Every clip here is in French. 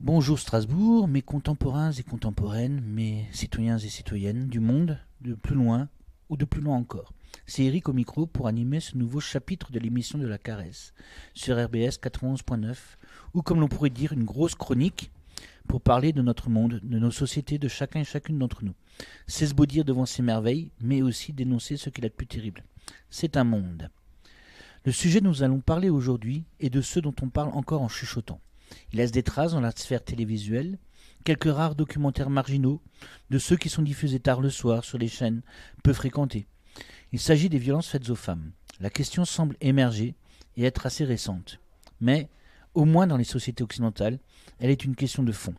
Bonjour Strasbourg, mes contemporains et contemporaines, mes citoyens et citoyennes du monde, de plus loin ou de plus loin encore. C'est Eric au micro pour animer ce nouveau chapitre de l'émission de la Caresse sur RBS 91.9, ou comme l'on pourrait dire une grosse chronique pour parler de notre monde, de nos sociétés, de chacun et chacune d'entre nous. C'est se beau dire devant ces merveilles, mais aussi dénoncer ce qu'il y a de plus terrible. C'est un monde. Le sujet dont nous allons parler aujourd'hui est de ceux dont on parle encore en chuchotant. Il laisse des traces dans la sphère télévisuelle, quelques rares documentaires marginaux, de ceux qui sont diffusés tard le soir sur les chaînes peu fréquentées. Il s'agit des violences faites aux femmes. La question semble émerger et être assez récente. Mais, au moins dans les sociétés occidentales, elle est une question de fond.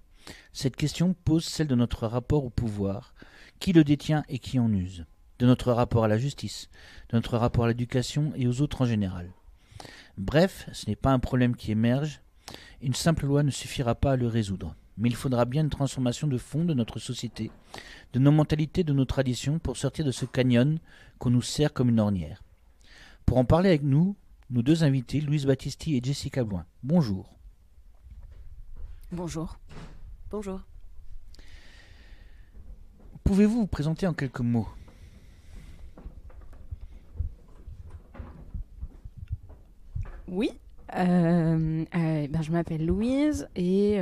Cette question pose celle de notre rapport au pouvoir, qui le détient et qui en use, de notre rapport à la justice, de notre rapport à l'éducation et aux autres en général. Bref, ce n'est pas un problème qui émerge. Une simple loi ne suffira pas à le résoudre, mais il faudra bien une transformation de fond de notre société, de nos mentalités, de nos traditions, pour sortir de ce canyon qu'on nous sert comme une ornière. Pour en parler avec nous, nos deux invités, Louise Battisti et Jessica Bloin. Bonjour. Bonjour. Bonjour. Pouvez-vous vous présenter en quelques mots ? Oui, je m'appelle Louise et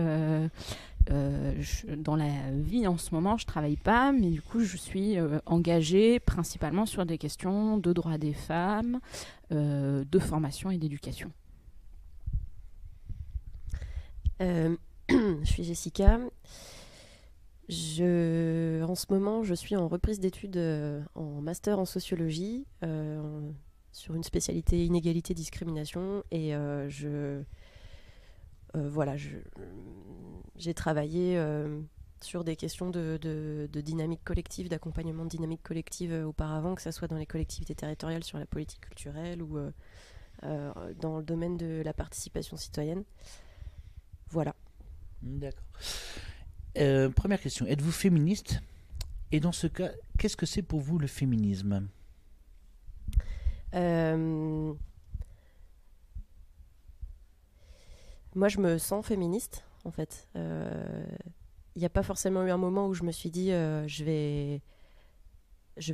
dans la vie en ce moment je travaille pas, mais du coup je suis engagée principalement sur des questions de droits des femmes, de formation et d'éducation. Je suis Jessica. En ce moment, je suis en reprise d'études en master en sociologie sur une spécialité inégalité-discrimination et j'ai travaillé sur des questions de dynamique collective, d'accompagnement de dynamique collective auparavant, que ce soit dans les collectivités territoriales sur la politique culturelle ou dans le domaine de la participation citoyenne. Voilà. D'accord. Première question, êtes-vous féministe ? Et dans ce cas, qu'est-ce que c'est pour vous le féminisme ? Moi, je me sens féministe, en fait. Il n'y a pas forcément eu un moment où je me suis dit je vais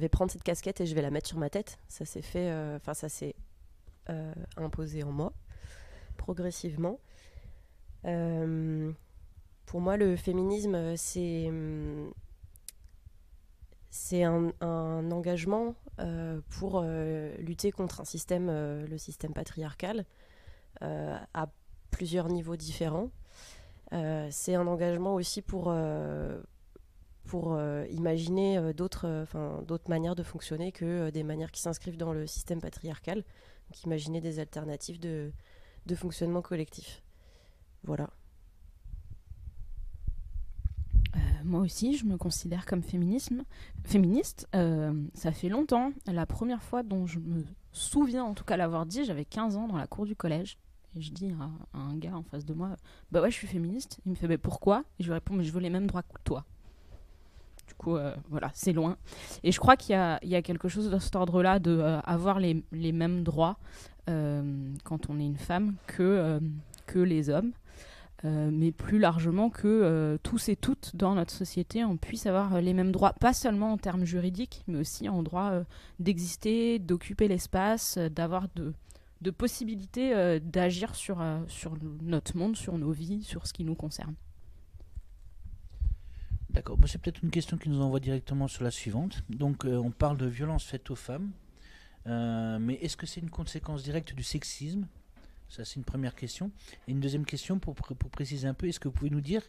prendre cette casquette et je vais la mettre sur ma tête. Ça s'est fait, ça s'est imposé en moi, progressivement. Pour moi, le féminisme, c'est un engagement pour lutter contre un système, le système patriarcal, à plusieurs niveaux différents. C'est un engagement aussi pour imaginer d'autres manières de fonctionner que des manières qui s'inscrivent dans le système patriarcal. Donc imaginer des alternatives de fonctionnement collectif. Voilà. Moi aussi, je me considère comme féministe. Ça fait longtemps. La première fois dont je me souviens, en tout cas l'avoir dit, j'avais 15 ans dans la cour du collège. Et je dis à un gars en face de moi, bah ouais, je suis féministe. Il me fait, bah pourquoi ? Et je lui réponds, mais je veux les mêmes droits que toi. Du coup, voilà, c'est loin. Et je crois qu'il y a quelque chose de cet ordre-là, de avoir les mêmes droits quand on est une femme que les hommes. Mais plus largement que tous et toutes dans notre société, on puisse avoir les mêmes droits, pas seulement en termes juridiques, mais aussi en droit d'exister, d'occuper l'espace, d'avoir de possibilités d'agir sur notre monde, sur nos vies, sur ce qui nous concerne. D'accord, c'est peut-être une question qui nous envoie directement sur la suivante. Donc on parle de violences faites aux femmes, mais est-ce que c'est une conséquence directe du sexisme ? Ça, c'est une première question. Et une deuxième question, pour préciser un peu, est-ce que vous pouvez nous dire,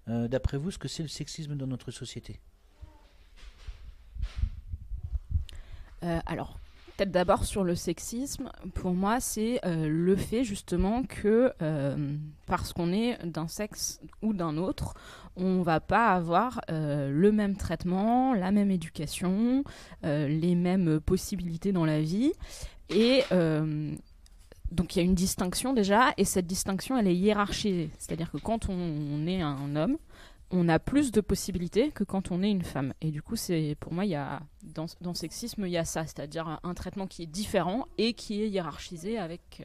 d'après vous, ce que c'est le sexisme dans notre société ? Alors, peut-être d'abord sur le sexisme, pour moi, c'est le fait justement que parce qu'on est d'un sexe ou d'un autre, on ne va pas avoir le même traitement, la même éducation, les mêmes possibilités dans la vie. Et donc il y a une distinction déjà, et cette distinction elle est hiérarchisée. C'est-à-dire que quand on est un homme, on a plus de possibilités que quand on est une femme. Et du coup, pour moi, dans le sexisme, il y a ça, c'est-à-dire un traitement qui est différent et qui est hiérarchisé avec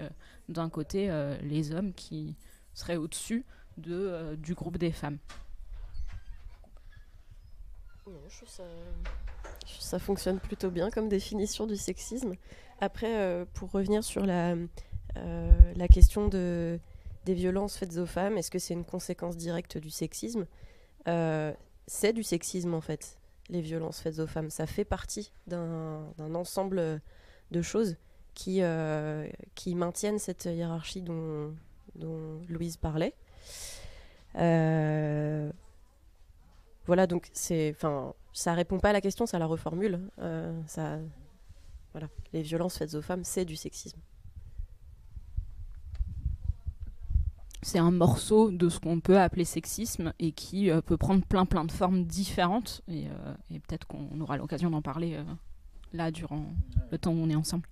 d'un côté les hommes qui seraient au-dessus du groupe des femmes. Non, je trouve ça fonctionne plutôt bien comme définition du sexisme. Après, pour revenir sur la question des violences faites aux femmes, est-ce que c'est une conséquence directe du sexisme ? C'est du sexisme en fait, les violences faites aux femmes. Ça fait partie d'un ensemble de choses qui maintiennent cette hiérarchie dont Louise parlait. Voilà, donc ça répond pas à la question, ça la reformule. Voilà, les violences faites aux femmes, c'est du sexisme. C'est un morceau de ce qu'on peut appeler sexisme et qui peut prendre plein de formes différentes. Et peut-être qu'on aura l'occasion d'en parler là durant le temps où on est ensemble.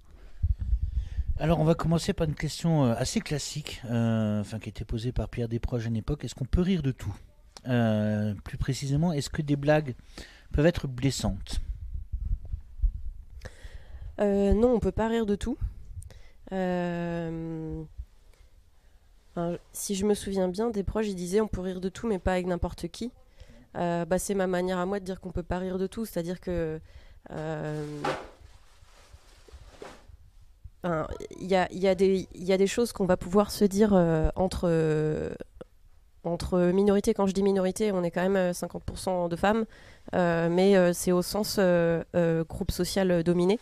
Alors, on va commencer par une question assez classique, qui a été posée par Pierre Desproges à une époque. Est-ce qu'on peut rire de tout ? Plus précisément, est-ce que des blagues peuvent être blessantes ? Non, on peut pas rire de tout. Si je me souviens bien, Desproges, il disait on peut rire de tout, mais pas avec n'importe qui. C'est ma manière à moi de dire qu'on peut pas rire de tout, c'est-à-dire que il y a des choses qu'on va pouvoir se dire entre minorités. Quand je dis minorité, on est quand même 50% de femmes, mais c'est au sens groupe social dominé,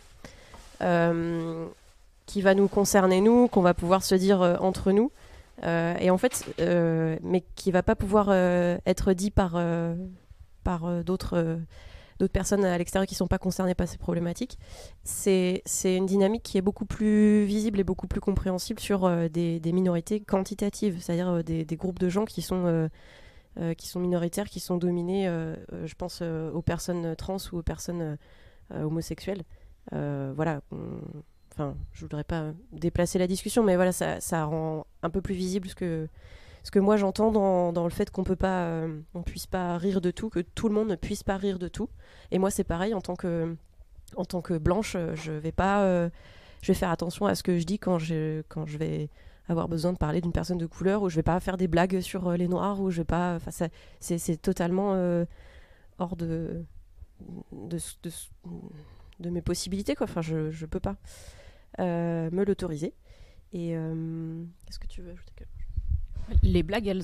qui va nous concerner nous, qu'on va pouvoir se dire entre nous, et en fait, mais qui va pas pouvoir être dit par d'autres personnes à l'extérieur qui sont pas concernées par ces problématiques. C'est une dynamique qui est beaucoup plus visible et beaucoup plus compréhensible sur des minorités quantitatives, c'est-à-dire des groupes de gens qui sont minoritaires, qui sont dominés, je pense aux personnes trans ou aux personnes homosexuelles. Voilà. Je voudrais pas déplacer la discussion, mais voilà, ça rend un peu plus visible ce que moi j'entends dans le fait qu'on puisse pas rire de tout, que tout le monde ne puisse pas rire de tout. Et moi c'est pareil, en tant que blanche, je vais faire attention à ce que je dis quand je vais avoir besoin de parler d'une personne de couleur, ou je vais pas faire des blagues sur les noirs, ou je vais pas, c'est totalement hors de mes possibilités, quoi. Je peux pas me l'autoriser. Et est-ce que tu veux ajouter quelque chose ? Les blagues, elles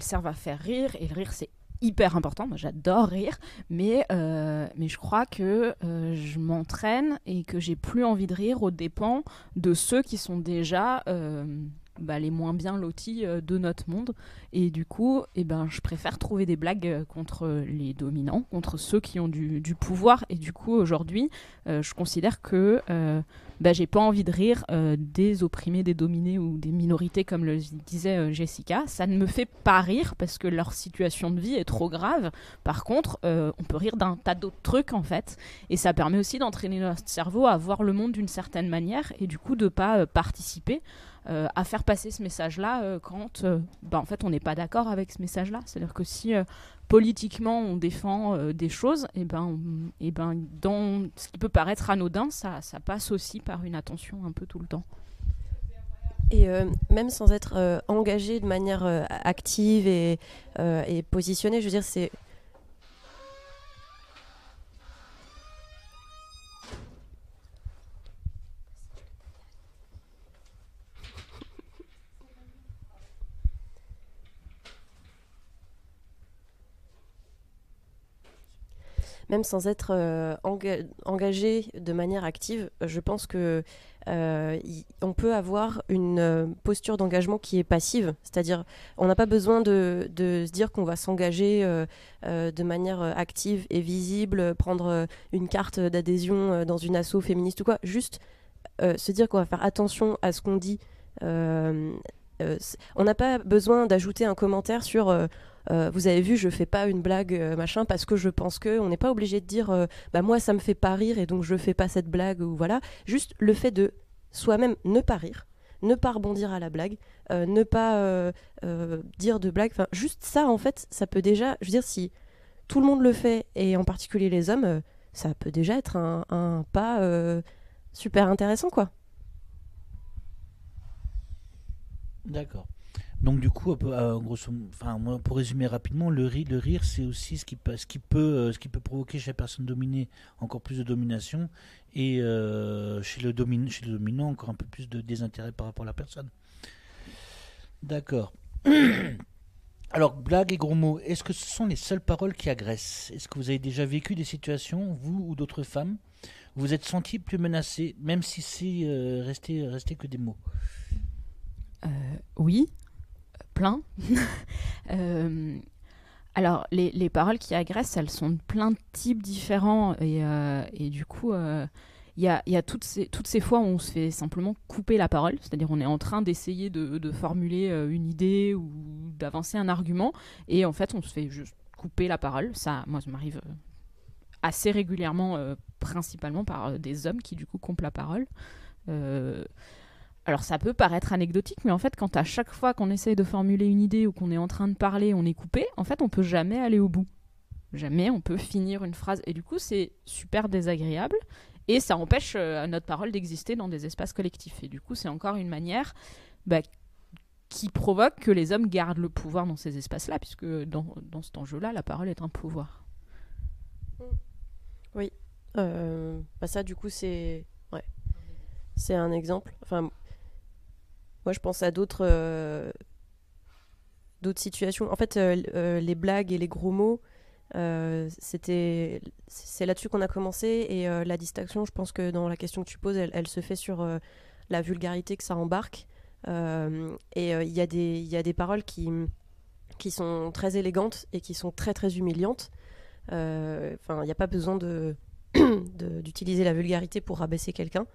servent à faire rire, et le rire, c'est hyper important. Moi, j'adore rire, mais je crois que je m'entraîne et que j'ai plus envie de rire aux dépens de ceux qui sont déjà les moins bien lotis de notre monde. Et du coup, je préfère trouver des blagues contre les dominants, contre ceux qui ont du pouvoir. Et du coup, aujourd'hui, je considère que j'ai pas envie de rire des opprimés, des dominés ou des minorités, comme le disait Jessica. Ça ne me fait pas rire parce que leur situation de vie est trop grave. Par contre, on peut rire d'un tas d'autres trucs, en fait. Et ça permet aussi d'entraîner notre cerveau à voir le monde d'une certaine manière, et du coup de pas participer à faire passer ce message-là quand en fait on n'est pas d'accord avec ce message-là. C'est-à-dire que si politiquement on défend des choses, dans ce qui peut paraître anodin, ça passe aussi par une attention un peu tout le temps. Et même sans être engagé de manière active et positionnée, je veux dire, c'est... Même sans être engagé de manière active, je pense que on peut avoir une posture d'engagement qui est passive. C'est-à-dire, on n'a pas besoin de se dire qu'on va s'engager de manière active et visible, prendre une carte d'adhésion dans une asso féministe ou quoi. Juste se dire qu'on va faire attention à ce qu'on dit. On n'a pas besoin d'ajouter un commentaire sur... vous avez vu, je fais pas une blague machin parce que je pense que. On n'est pas obligé de dire moi ça me fait pas rire et donc je fais pas cette blague, ou voilà. Juste le fait de soi-même ne pas rire, ne pas rebondir à la blague, ne pas dire de blague. Enfin, juste ça, en fait, ça peut déjà. Je veux dire, si tout le monde le fait, et en particulier les hommes, ça peut déjà être un pas super intéressant, quoi. D'accord. Donc du coup, pour résumer rapidement, le rire, c'est aussi ce qui peut provoquer chez la personne dominée encore plus de domination et chez le dominant encore un peu plus de désintérêt par rapport à la personne. D'accord. Alors, blagues et gros mots, est-ce que ce sont les seules paroles qui agressent? Est-ce que vous avez déjà vécu des situations, vous ou d'autres femmes, où vous êtes senti plus menacé, même si c'est resté que des mots? Oui, plein. Alors, les paroles qui agressent, elles sont de plein de types différents. Et du coup, il y a toutes ces fois où on se fait simplement couper la parole. C'est-à-dire on est en train d'essayer de formuler une idée ou d'avancer un argument. Et en fait, on se fait juste couper la parole. Moi, ça m'arrive assez régulièrement, principalement par des hommes qui, du coup, coupent la parole. Alors ça peut paraître anecdotique, mais en fait, quand à chaque fois qu'on essaye de formuler une idée ou qu'on est en train de parler, on est coupé, en fait, on peut jamais aller au bout. Jamais on peut finir une phrase. Et du coup, c'est super désagréable et ça empêche notre parole d'exister dans des espaces collectifs. Et du coup, c'est encore une manière qui provoque que les hommes gardent le pouvoir dans ces espaces-là, puisque dans cet enjeu-là, la parole est un pouvoir. Oui. Ça, du coup, c'est un exemple. Enfin, moi, je pense à d'autres situations. En fait, les blagues et les gros mots, c'est là-dessus qu'on a commencé. Et la distinction, je pense que dans la question que tu poses, elle se fait sur la vulgarité que ça embarque. Et il y a des paroles qui sont très élégantes et qui sont très, très humiliantes. Il n'y a pas besoin d'utiliser la vulgarité pour rabaisser quelqu'un.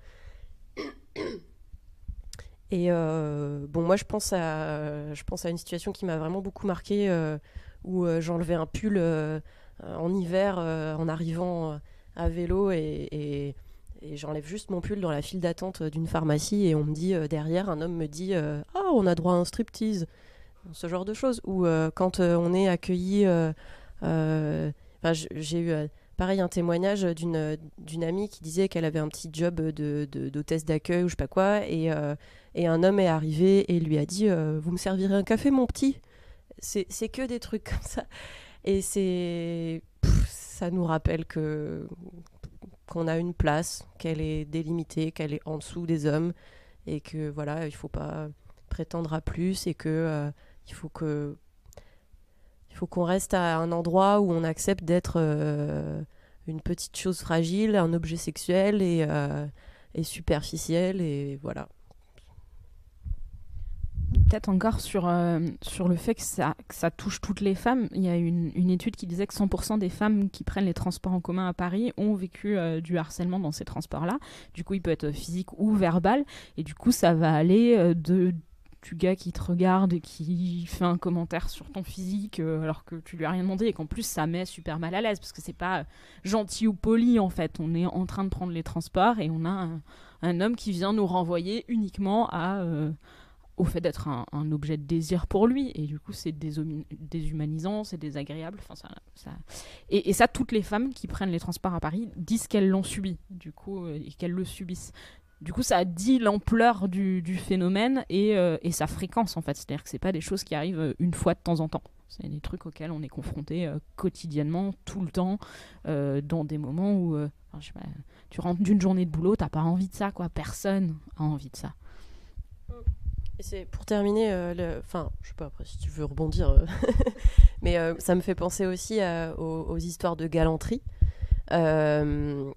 Et moi je pense à une situation qui m'a vraiment beaucoup marquée, où j'enlevais un pull en hiver en arrivant à vélo et j'enlève juste mon pull dans la file d'attente d'une pharmacie et on me dit derrière, un homme me dit ah, on a droit à un striptease, ce genre de choses. Ou quand on est accueilli, j'ai eu pareil un témoignage d'une amie qui disait qu'elle avait un petit job d'hôtesse d'accueil ou je sais pas quoi, et un homme est arrivé et lui a dit vous me servirez un café mon petit. C'est que des trucs comme ça, et ça nous rappelle qu'on a une place, qu'elle est délimitée, qu'elle est en dessous des hommes, et que voilà, il faut pas prétendre à plus, et que il faut qu'on reste à un endroit où on accepte d'être une petite chose fragile, un objet sexuel et superficiel, et voilà. Peut-être encore sur le fait que ça touche toutes les femmes. Il y a une étude qui disait que 100% des femmes qui prennent les transports en commun à Paris ont vécu du harcèlement dans ces transports-là. Du coup, il peut être physique ou verbal. Et du coup, ça va aller du gars qui te regarde et qui fait un commentaire sur ton physique alors que tu lui as rien demandé, et qu'en plus ça met super mal à l'aise parce que c'est pas gentil ou poli en fait. On est en train de prendre les transports et on a un homme qui vient nous renvoyer uniquement au fait d'être un objet de désir pour lui, et du coup c'est déshumanisant, c'est désagréable. Et ça, toutes les femmes qui prennent les transports à Paris disent qu'elles l'ont subi, du coup, et qu'elles le subissent. Du coup, ça dit l'ampleur du phénomène et sa fréquence, en fait. C'est-à-dire que c'est pas des choses qui arrivent une fois de temps en temps. C'est des trucs auxquels on est confronté quotidiennement, tout le temps, dans des moments où je sais pas, tu rentres d'une journée de boulot, t'as pas envie de ça, quoi. Personne a envie de ça. Et c'est pour terminer, je sais pas après si tu veux rebondir, mais ça me fait penser aussi aux histoires de galanterie. La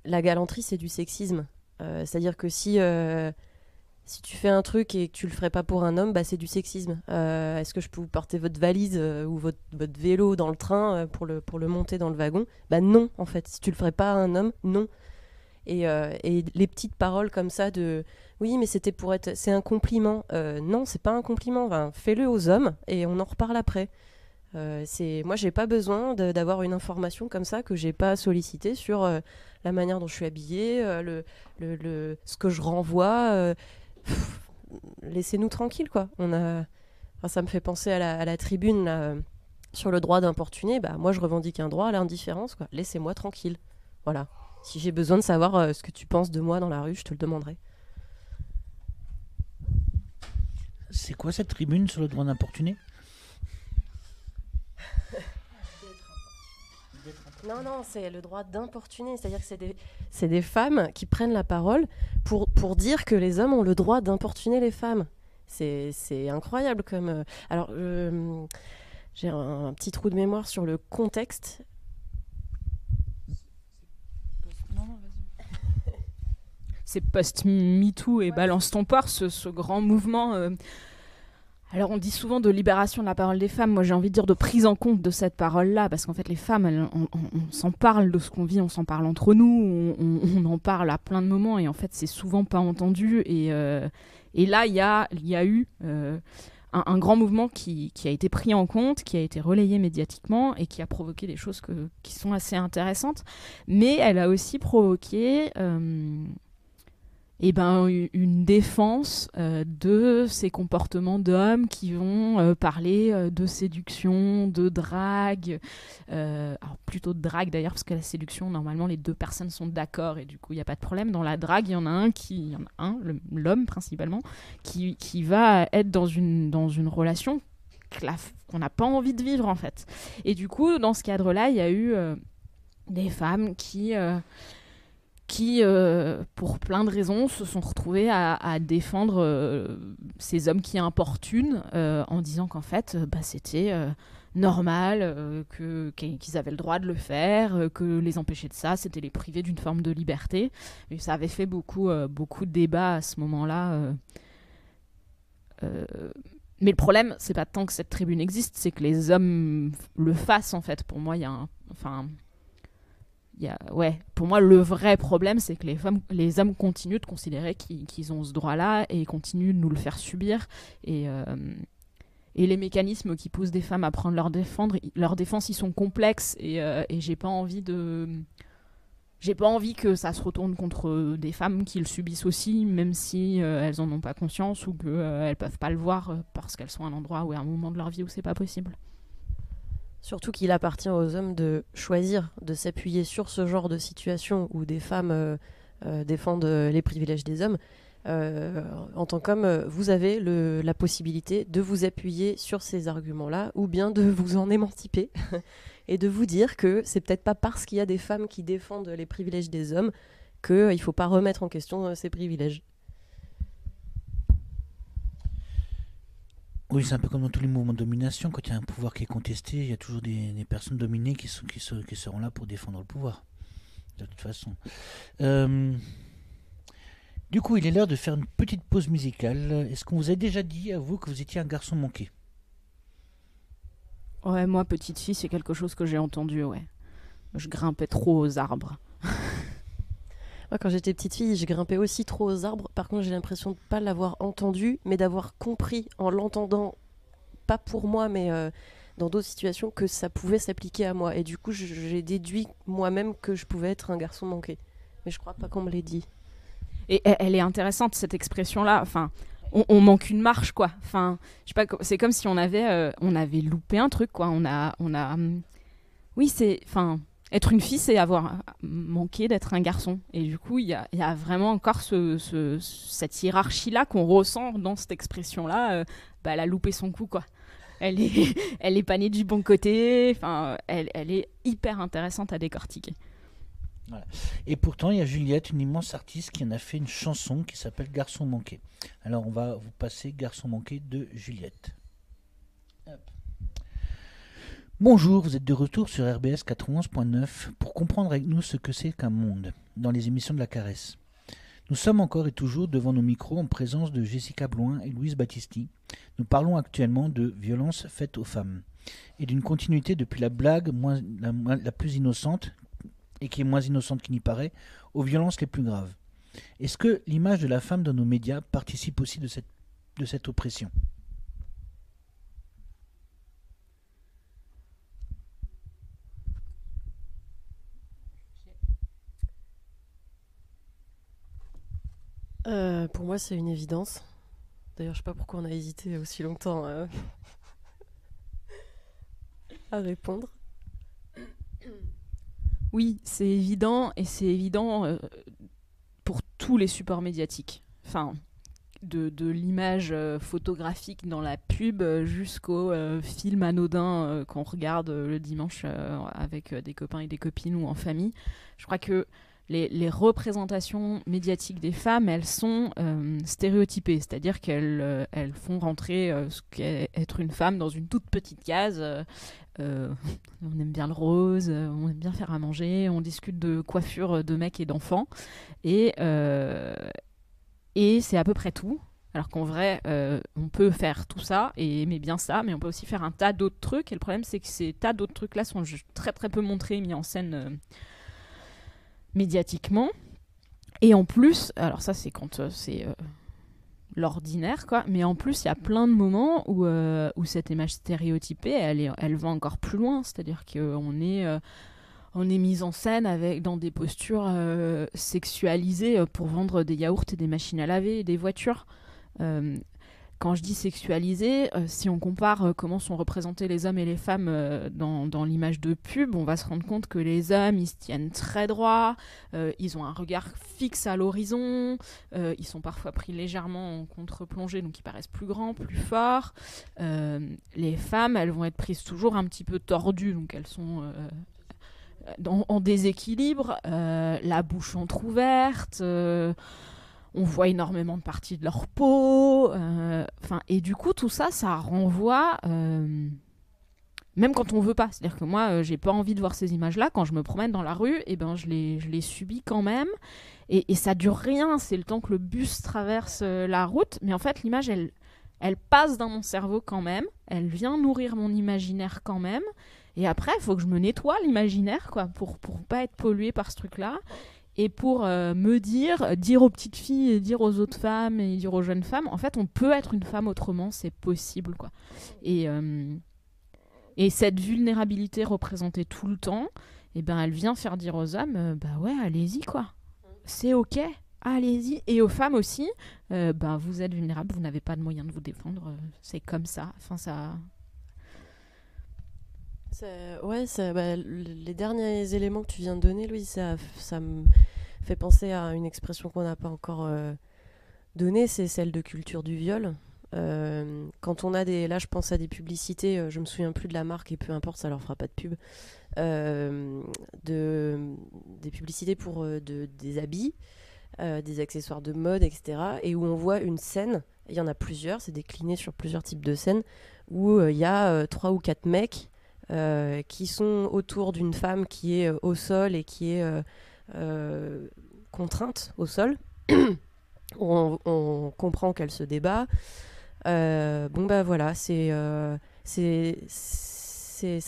galanterie, c'est du sexisme. C'est-à-dire que si tu fais un truc et que tu le ferais pas pour un homme, c'est du sexisme. Est-ce que je peux vous porter votre valise ou votre vélo dans le train pour le monter dans le wagon ? Non, en fait. Si tu le ferais pas à un homme, non. Et les petites paroles comme ça de oui, mais c'est un compliment. Non, c'est pas un compliment. Enfin, fais-le aux hommes et on en reparle après. Moi, j'ai pas besoin d'avoir une information comme ça que j'ai pas sollicité sur la manière dont je suis habillée, ce que je renvoie. Laissez-nous tranquilles, quoi. Ça me fait penser à la tribune là, sur le droit d'importuner. Moi, je revendique un droit à l'indifférence, quoi. Laissez-moi tranquille. Voilà. Si j'ai besoin de savoir ce que tu penses de moi dans la rue, je te le demanderai. C'est quoi cette tribune sur le droit d'importuner? Non, c'est le droit d'importuner. C'est-à-dire que c'est des femmes qui prennent la parole pour dire que les hommes ont le droit d'importuner les femmes. C'est incroyable comme... Alors, j'ai un petit trou de mémoire sur le contexte. C'est post-MeToo et Balance ton porc, ce grand mouvement. Alors on dit souvent de libération de la parole des femmes. Moi j'ai envie de dire de prise en compte de cette parole-là, parce qu'en fait les femmes, on s'en parle de ce qu'on vit, on s'en parle entre nous, on en parle à plein de moments et en fait c'est souvent pas entendu. Et là il y a eu un grand mouvement qui a été pris en compte, qui a été relayé médiatiquement et qui a provoqué des choses qui sont assez intéressantes. Mais elle a aussi provoqué... une défense de ces comportements d'hommes qui vont parler de séduction, de drague, alors plutôt de drague d'ailleurs, parce que la séduction, normalement, les deux personnes sont d'accord et du coup, il n'y a pas de problème. Dans la drague, il y en a un, l'homme principalement, qui va être dans une relation qu'on n'a pas envie de vivre en fait. Et du coup, dans ce cadre-là, il y a eu des femmes qui pour plein de raisons, se sont retrouvés à défendre ces hommes qui importunent en disant qu'en fait, c'était normal, qu'ils avaient le droit de le faire, que les empêcher de ça, c'était les priver d'une forme de liberté. Et ça avait fait beaucoup de débats à ce moment-là. Mais le problème, c'est pas tant que cette tribune existe, c'est que les hommes le fassent en fait. Pour moi, pour moi, le vrai problème, c'est que les hommes continuent de considérer qu'ils ont ce droit-là et continuent de nous le faire subir. Et les mécanismes qui poussent des femmes à prendre leur défense, ils sont complexes. Et j'ai pas envie que ça se retourne contre des femmes qui le subissent aussi, même si elles en ont pas conscience ou qu'elles peuvent pas le voir parce qu'elles sont à un endroit ou à un moment de leur vie où c'est pas possible. Surtout qu'il appartient aux hommes de choisir de s'appuyer sur ce genre de situation où des femmes défendent les privilèges des hommes. En tant qu'homme, vous avez la possibilité de vous appuyer sur ces arguments-là ou bien de vous en émanciper et de vous dire que c'est peut-être pas parce qu'il y a des femmes qui défendent les privilèges des hommes qu'il ne faut pas remettre en question ces privilèges. Oui, c'est un peu comme dans tous les mouvements de domination. Quand il y a un pouvoir qui est contesté, il y a toujours des personnes dominées qui seront là pour défendre le pouvoir. De toute façon. Du coup, il est l'heure de faire une petite pause musicale. Est-ce qu'on vous a déjà dit, à vous, que vous étiez un garçon manqué? Ouais, moi, petite fille, c'est quelque chose que j'ai entendu, ouais. Je grimpais trop aux arbres. Moi, quand j'étais petite fille, je grimpais aussi trop aux arbres. Par contre, j'ai l'impression de ne pas l'avoir entendu, mais d'avoir compris en l'entendant, pas pour moi, mais dans d'autres situations, que ça pouvait s'appliquer à moi. Et du coup, j'ai déduit moi-même que je pouvais être un garçon manqué. Mais je crois pas qu'on me l'ait dit. Et elle est intéressante, cette expression-là. Enfin, on manque une marche, quoi. Enfin, je sais pas, c'est comme si on avait loupé un truc, quoi. Oui, c'est... Enfin... Être une fille, c'est avoir manqué d'être un garçon. Et du coup, il y a vraiment encore cette hiérarchie-là qu'on ressent dans cette expression-là. Elle a loupé son coup, quoi. Elle est pas née du bon côté. Enfin, elle est hyper intéressante à décortiquer. Voilà. Et pourtant, il y a Juliette, une immense artiste, qui en a fait une chanson qui s'appelle Garçon manqué. Alors, on va vous passer Garçon manqué de Juliette. Hop. Bonjour, vous êtes de retour sur RBS 91.9 pour comprendre avec nous ce que c'est qu'un monde, dans les émissions de la Caresse. Nous sommes encore et toujours devant nos micros en présence de Jessica Bloin et Louise Battisti. Nous parlons actuellement de violences faites aux femmes et d'une continuité depuis la blague la plus innocente, et qui est moins innocente qu'il n'y paraît, aux violences les plus graves. Est-ce que l'image de la femme dans nos médias participe aussi de cette oppression ? Pour moi, c'est une évidence. D'ailleurs, je sais pas pourquoi on a hésité aussi longtemps à répondre. Oui, c'est évident, et c'est évident pour tous les supports médiatiques. Enfin, de l'image photographique dans la pub jusqu'au film anodin qu'on regarde le dimanche avec des copains et des copines ou en famille. Je crois que les représentations médiatiques des femmes, elles sont stéréotypées, c'est-à-dire qu'elles font rentrer ce qu'est être une femme dans une toute petite case. On aime bien le rose, on aime bien faire à manger, on discute de coiffure de mecs et d'enfants, et c'est à peu près tout. Alors qu'en vrai, on peut faire tout ça et aimer bien ça, mais on peut aussi faire un tas d'autres trucs. Et le problème, c'est que ces tas d'autres trucs-là sont très très peu montrés, mis en scène médiatiquement. Et en plus, alors ça c'est quand c'est l'ordinaire, quoi, mais en plus il y a plein de moments où cette image stéréotypée, elle va encore plus loin, c'est-à-dire qu'on est mis en scène dans des postures sexualisées pour vendre des yaourts et des machines à laver et des voitures. Quand je dis sexualisé, si on compare comment sont représentés les hommes et les femmes dans l'image de pub, on va se rendre compte que les hommes, ils se tiennent très droit, ils ont un regard fixe à l'horizon, ils sont parfois pris légèrement en contre-plongée, donc ils paraissent plus grands, plus forts. Les femmes, elles vont être prises toujours un petit peu tordues, donc elles sont en déséquilibre, la bouche entrouverte, on voit énormément de parties de leur peau, et du coup tout ça renvoie, même quand on veut pas, c'est-à-dire que moi j'ai pas envie de voir ces images-là, quand je me promène dans la rue, et ben je les subis quand même, et ça dure rien, c'est le temps que le bus traverse la route, mais en fait l'image elle passe dans mon cerveau quand même, elle vient nourrir mon imaginaire quand même, et après il faut que je me nettoie l'imaginaire, quoi, pour pas être pollué par ce truc-là. Et pour me dire aux petites filles, dire aux autres femmes et dire aux jeunes femmes, en fait, on peut être une femme autrement, c'est possible, quoi. Et cette vulnérabilité représentée tout le temps, elle vient faire dire aux hommes, bah ouais, allez-y, quoi. C'est ok, allez-y. Et aux femmes aussi, vous êtes vulnérables, vous n'avez pas de moyens de vous défendre, c'est comme ça. Enfin, ça... les derniers éléments que tu viens de donner, Louise, ça me fait penser à une expression qu'on n'a pas encore donnée, c'est celle de culture du viol. Quand on a là je pense à des publicités, je me souviens plus de la marque et peu importe, ça leur fera pas de pub, des publicités pour des habits, des accessoires de mode, etc. Et où on voit une scène, il y en a plusieurs, c'est décliné sur plusieurs types de scènes, où il y a 3 ou 4 mecs qui sont autour d'une femme qui est au sol et qui est contrainte au sol. on comprend qu'elle se débat. Voilà, ça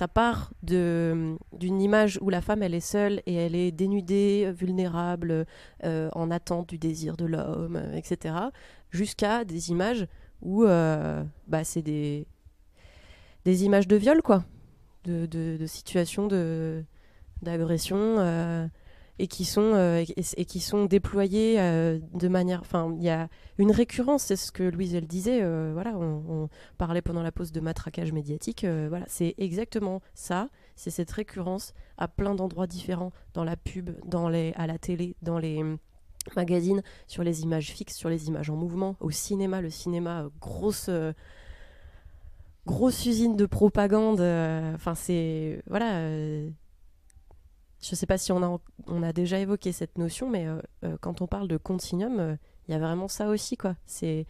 part d'une image où la femme elle est seule et elle est dénudée, vulnérable, en attente du désir de l'homme, etc. Jusqu'à des images où c'est des images de viol, quoi. De situations d'agression et qui sont déployées de manière... Enfin, il y a une récurrence, c'est ce que Louise, elle disait. On parlait pendant la pause de matraquage médiatique. Voilà, c'est exactement ça. C'est cette récurrence à plein d'endroits différents, dans la pub, à la télé, dans les magazines, sur les images fixes, sur les images en mouvement, au cinéma. Le cinéma, grosse usine de propagande. C'est... Voilà... Je ne sais pas si on a déjà évoqué cette notion, mais quand on parle de continuum, il y a vraiment ça aussi, quoi. C'est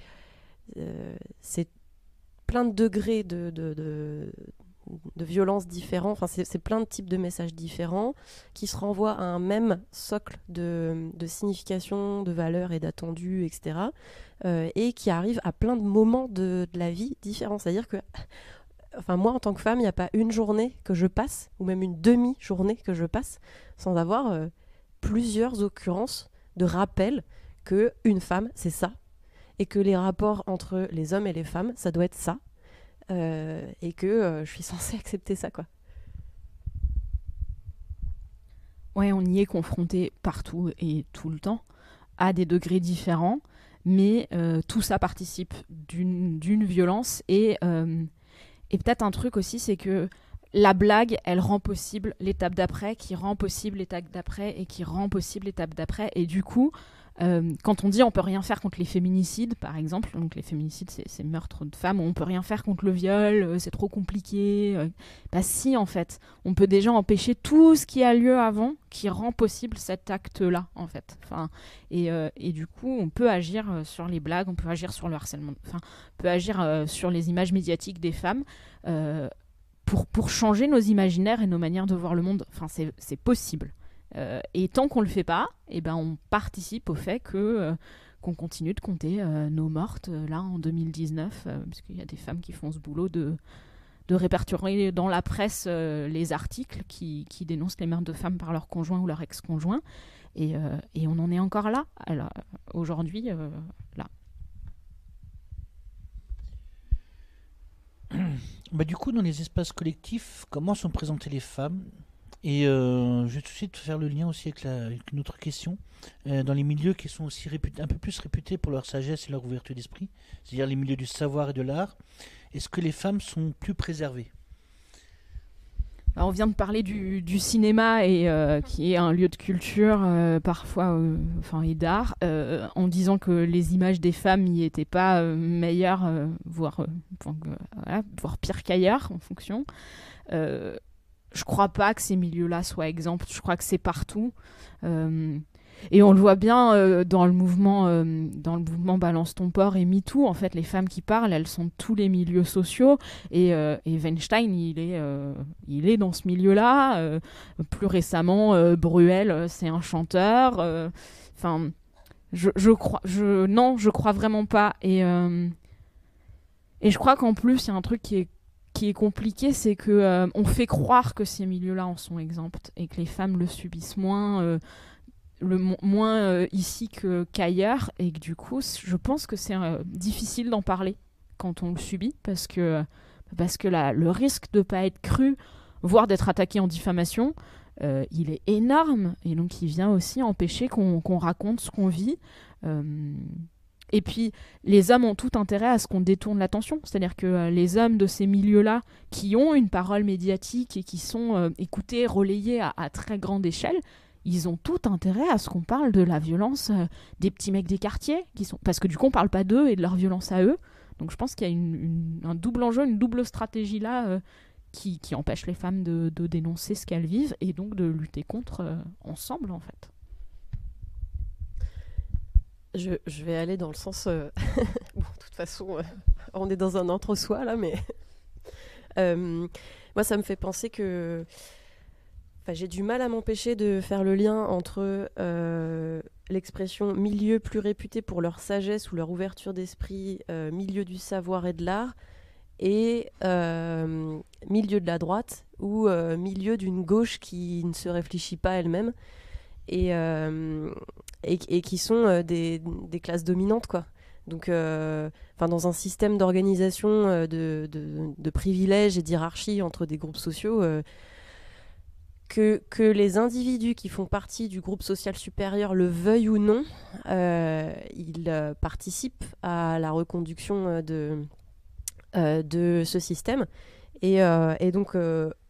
plein de degrés de violence différents. Enfin, c'est plein de types de messages différents qui se renvoient à un même socle de signification, de valeurs et d'attendus, etc. Et qui arrivent à plein de moments de la vie différents. C'est-à-dire que... Enfin, moi, en tant que femme, il n'y a pas une journée que je passe, ou même une demi-journée que je passe, sans avoir plusieurs occurrences de rappel qu'une femme, c'est ça, et que les rapports entre les hommes et les femmes, ça doit être ça, et que je suis censée accepter ça, quoi. Ouais, on y est confronté partout et tout le temps, à des degrés différents, mais tout ça participe d'une violence et peut-être un truc aussi, c'est que la blague, elle rend possible l'étape d'après, qui rend possible l'étape d'après, et qui rend possible l'étape d'après. Et du coup, Quand on dit on peut rien faire contre les féminicides, par exemple, donc les féminicides, c'est meurtres de femmes, on peut rien faire contre le viol, c'est trop compliqué. Bah si, en fait, on peut déjà empêcher tout ce qui a lieu avant, qui rend possible cet acte-là, en fait. Enfin, et du coup, on peut agir sur les blagues, on peut agir sur le harcèlement, enfin, on peut agir sur les images médiatiques des femmes pour changer nos imaginaires et nos manières de voir le monde. Enfin, c'est possible. Et tant qu'on le fait pas, eh ben on participe au fait qu'on continue de compter nos mortes là en 2019, parce qu'il y a des femmes qui font ce boulot de répertorier dans la presse les articles qui dénoncent les meurtres de femmes par leur conjoint ou leur ex-conjoint, et on en est encore là. Alors, aujourd'hui, là. Bah, du coup, dans les espaces collectifs, comment sont présentées les femmes? Et je vais tout de suite faire le lien aussi avec une autre question. Dans les milieux qui sont aussi un peu plus réputés pour leur sagesse et leur ouverture d'esprit, c'est-à-dire les milieux du savoir et de l'art, est-ce que les femmes sont plus préservées? Alors, on vient de parler du cinéma, et qui est un lieu de culture parfois, et d'art, en disant que les images des femmes n'y étaient pas meilleures, voire pire qu'ailleurs, en fonction. Je crois pas que ces milieux-là soient exempts. Je crois que c'est partout. Et on le voit bien dans le mouvement Balance ton port et MeToo. En fait, les femmes qui parlent, elles sont de tous les milieux sociaux. Et Weinstein, il est dans ce milieu-là. Plus récemment, Bruel, c'est un chanteur. Enfin, je crois vraiment pas. Et je crois qu'en plus, il y a un truc qui est compliqué, c'est que on fait croire que ces milieux-là en sont exempts et que les femmes le subissent moins ici qu'ailleurs, et que du coup, je pense que c'est difficile d'en parler quand on le subit, parce que le risque de pas être cru, voire d'être attaqué en diffamation, il est énorme, et donc il vient aussi empêcher qu'on raconte ce qu'on vit. Et puis, les hommes ont tout intérêt à ce qu'on détourne l'attention. C'est-à-dire que les hommes de ces milieux-là, qui ont une parole médiatique et qui sont écoutés, relayés à très grande échelle, ils ont tout intérêt à ce qu'on parle de la violence des petits mecs des quartiers, parce que du coup, on ne parle pas d'eux et de leur violence à eux. Donc je pense qu'il y a un double enjeu, une double stratégie là, qui empêche les femmes de dénoncer ce qu'elles vivent, et donc de lutter contre ensemble, en fait. Je vais aller dans le sens... Bon, de toute façon, on est dans un entre-soi, là, mais... moi, ça me fait penser que... j'ai du mal à m'empêcher de faire le lien entre l'expression « milieu plus réputé pour leur sagesse ou leur ouverture d'esprit, milieu du savoir et de l'art » et milieu de la droite ou milieu d'une gauche qui ne se réfléchit pas elle-même. Et qui sont des classes dominantes, quoi. Donc, dans un système d'organisation de privilèges et d'hierarchie entre des groupes sociaux, que les individus qui font partie du groupe social supérieur le veuillent ou non, ils participent à la reconduction de ce système. Et donc...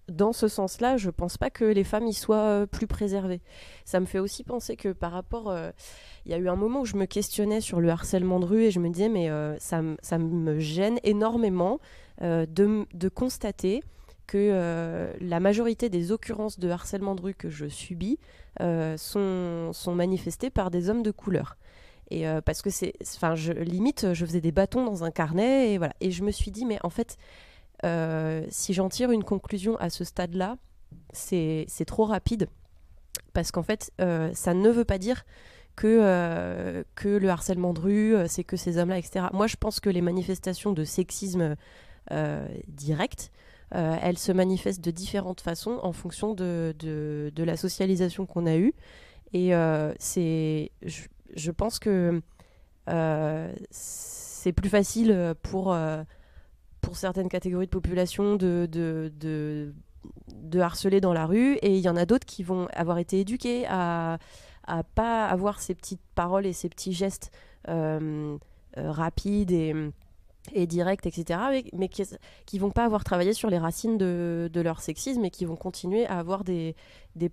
dans ce sens-là, je pense pas que les femmes y soient plus préservées. Ça me fait aussi penser que par rapport... il y a eu un moment où je me questionnais sur le harcèlement de rue, et je me disais, mais ça me gêne énormément de constater que la majorité des occurrences de harcèlement de rue que je subis sont manifestées par des hommes de couleur. Et parce que je faisais des bâtons dans un carnet, et voilà. Et je me suis dit, mais en fait... si j'en tire une conclusion à ce stade-là, c'est trop rapide, parce qu'en fait, ça ne veut pas dire que le harcèlement de rue, c'est que ces hommes-là, etc. Moi, je pense que les manifestations de sexisme direct, elles se manifestent de différentes façons en fonction de la socialisation qu'on a eue. Et je pense que c'est plus facile pour certaines catégories de population de harceler dans la rue, et il y en a d'autres qui vont avoir été éduqués à pas avoir ces petites paroles et ces petits gestes rapides et directes, etc., mais qui vont pas avoir travaillé sur les racines de leur sexisme et qui vont continuer à avoir des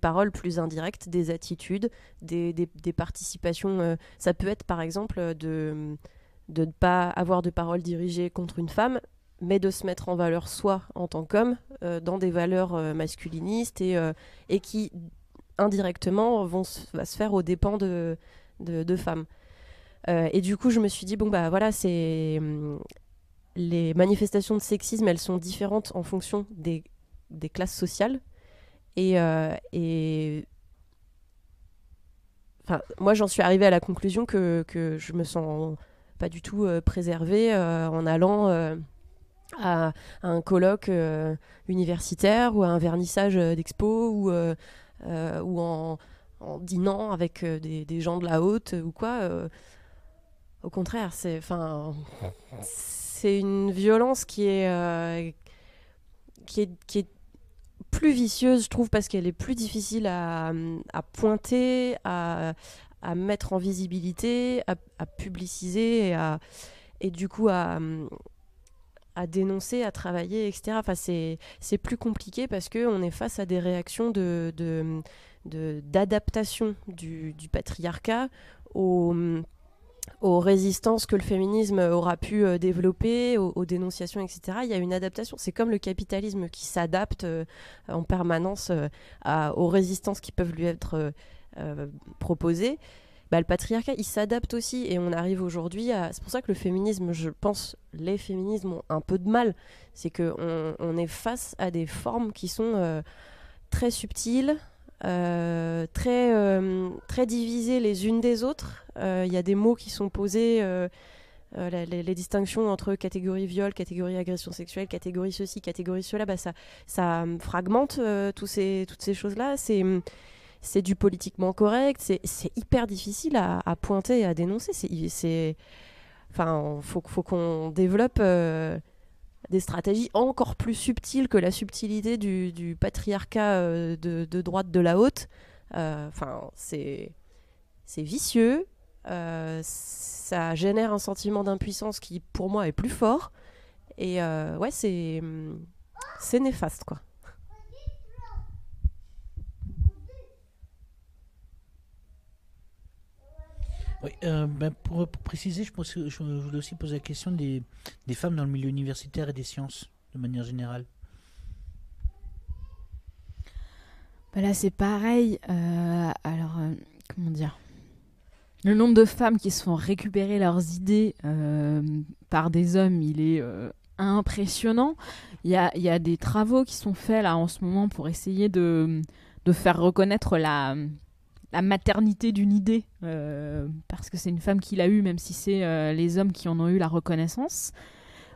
paroles plus indirectes, des attitudes, des participations. Ça peut être par exemple de ne pas avoir de paroles dirigées contre une femme, mais de se mettre en valeur soi en tant qu'homme, dans des valeurs masculinistes et qui indirectement va se faire aux dépens de femmes. Et du coup, je me suis dit, bon, bah voilà, les manifestations de sexisme, elles sont différentes en fonction des classes sociales. Et enfin, moi, j'en suis arrivée à la conclusion que je me sens pas du tout préservée en allant à un colloque universitaire ou à un vernissage d'expo ou en dînant avec des gens de la haute ou quoi. Au contraire, c'est une violence qui est plus vicieuse, je trouve, parce qu'elle est plus difficile à pointer, à mettre en visibilité, à publiciser et du coup à dénoncer, à travailler, etc. Enfin, c'est plus compliqué parce qu'on est face à des réactions d'adaptation du patriarcat aux résistances que le féminisme aura pu développer, aux dénonciations, etc. Il y a une adaptation. C'est comme le capitalisme qui s'adapte en permanence aux résistances qui peuvent lui être proposées. Bah, le patriarcat, il s'adapte aussi. Et on arrive aujourd'hui à... C'est pour ça que le féminisme, je pense, les féminismes ont un peu de mal. C'est qu'on est face à des formes qui sont très subtiles, très divisées les unes des autres. Il y a des mots qui sont posés, les distinctions entre catégorie viol, catégorie agression sexuelle, catégorie ceci, catégorie cela, bah ça fragmente toutes ces choses-là. C'est du politiquement correct, c'est hyper difficile à pointer et à dénoncer. Faut qu'on développe des stratégies encore plus subtiles que la subtilité du patriarcat de droite de la haute. C'est vicieux, ça génère un sentiment d'impuissance qui, pour moi, est plus fort. Et ouais, c'est néfaste, quoi. Oui, pour préciser, je voulais aussi poser la question des femmes dans le milieu universitaire et des sciences, de manière générale. Bah là, c'est pareil. Comment dire ? Le nombre de femmes qui se font récupérer leurs idées par des hommes, il est impressionnant. Il y a des travaux qui sont faits là en ce moment pour essayer de faire reconnaître la maternité d'une idée, parce que c'est une femme qui l'a eue, même si c'est les hommes qui en ont eu la reconnaissance.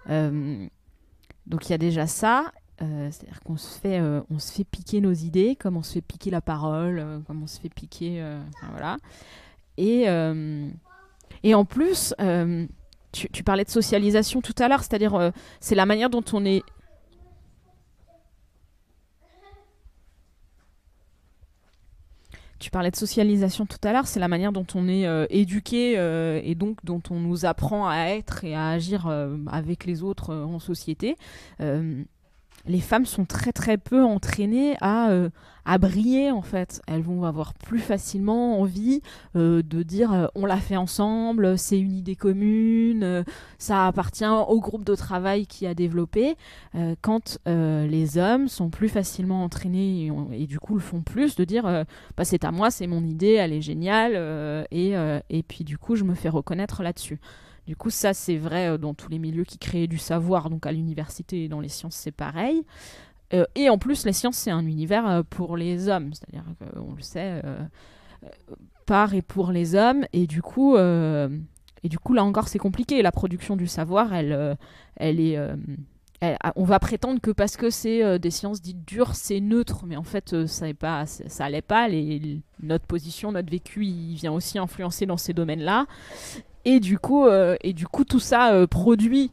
Donc il y a déjà ça. C'est-à-dire qu'on se fait piquer nos idées, comme on se fait piquer la parole, comme on se fait piquer... voilà. Et en plus, tu parlais de socialisation tout à l'heure, c'est-à-dire c'est la manière dont on est... Tu parlais de socialisation tout à l'heure, c'est la manière dont on est éduqué et donc dont on nous apprend à être et à agir avec les autres en société. Les femmes sont très très peu entraînées à briller en fait. Elles vont avoir plus facilement envie de dire on l'a fait ensemble, c'est une idée commune, ça appartient au groupe de travail qui a développé, quand les hommes sont plus facilement entraînés et du coup le font plus, de dire bah, c'est à moi, c'est mon idée, elle est géniale et puis du coup je me fais reconnaître là-dessus. Du coup, ça, c'est vrai dans tous les milieux qui créent du savoir. Donc, à l'université et dans les sciences, c'est pareil. Et en plus, les sciences, c'est un univers pour les hommes. C'est-à-dire qu'on le sait, par et pour les hommes. Et du coup, là encore, c'est compliqué. La production du savoir, on va prétendre que parce que c'est des sciences dites dures, c'est neutre. Mais en fait, ça allait pas. Notre position, notre vécu, il vient aussi influencer dans ces domaines-là. Et du coup, tout ça produit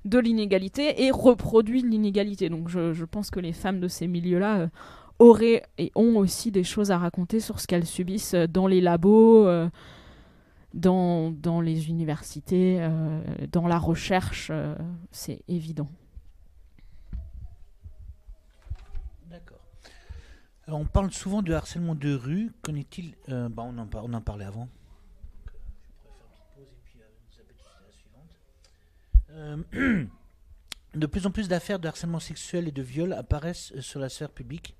de l'inégalité et reproduit de l'inégalité. Donc je pense que les femmes de ces milieux-là auraient et ont aussi des choses à raconter sur ce qu'elles subissent dans les labos, dans les universités, dans la recherche, c'est évident. D'accord. Alors, on parle souvent de harcèlement de rue. Qu'en est-il on en parlait avant. Je pourrais faire une petite pause et puis nous zapper tout de suite à la suivante. De plus en plus d'affaires de harcèlement sexuel et de viol apparaissent sur la sphère publique.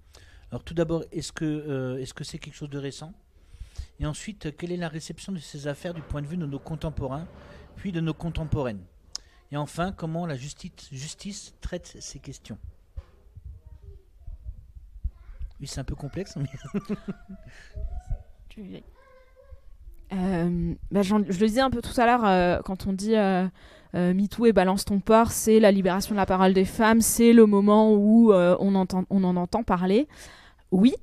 Alors tout d'abord, est-ce que c'est quelque chose de récent ? Et ensuite, quelle est la réception de ces affaires du point de vue de nos contemporains, puis de nos contemporaines ? Et enfin, comment la justice traite ces questions ? Oui, c'est un peu complexe. Mais... je le disais un peu tout à l'heure, quand on dit MeToo et balance ton porc, c'est la libération de la parole des femmes, c'est le moment où on en entend parler. Oui,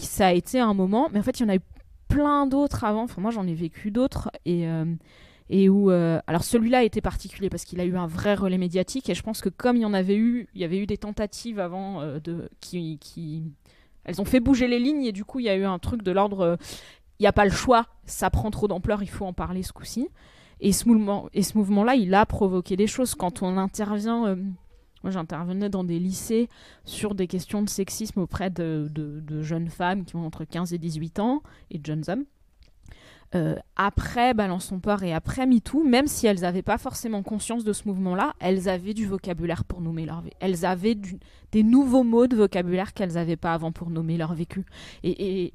ça a été un moment, mais en fait, il y en a eu plein d'autres avant. Enfin, moi, j'en ai vécu d'autres et où alors celui-là a été particulier parce qu'il a eu un vrai relais médiatique et je pense que comme il y avait eu des tentatives avant elles ont fait bouger les lignes et du coup il y a eu un truc de l'ordre il n'y a pas le choix, ça prend trop d'ampleur, il faut en parler ce coup-ci. Et ce mouvement-là, il a provoqué des choses. Quand on intervient, moi j'intervenais dans des lycées sur des questions de sexisme auprès de jeunes femmes qui ont entre 15 et 18 ans et de jeunes hommes. Après Balance ton porc et après MeToo, même si elles n'avaient pas forcément conscience de ce mouvement-là, elles avaient du vocabulaire pour nommer leur vécu. Elles avaient des nouveaux mots de vocabulaire qu'elles n'avaient pas avant pour nommer leur vécu. Et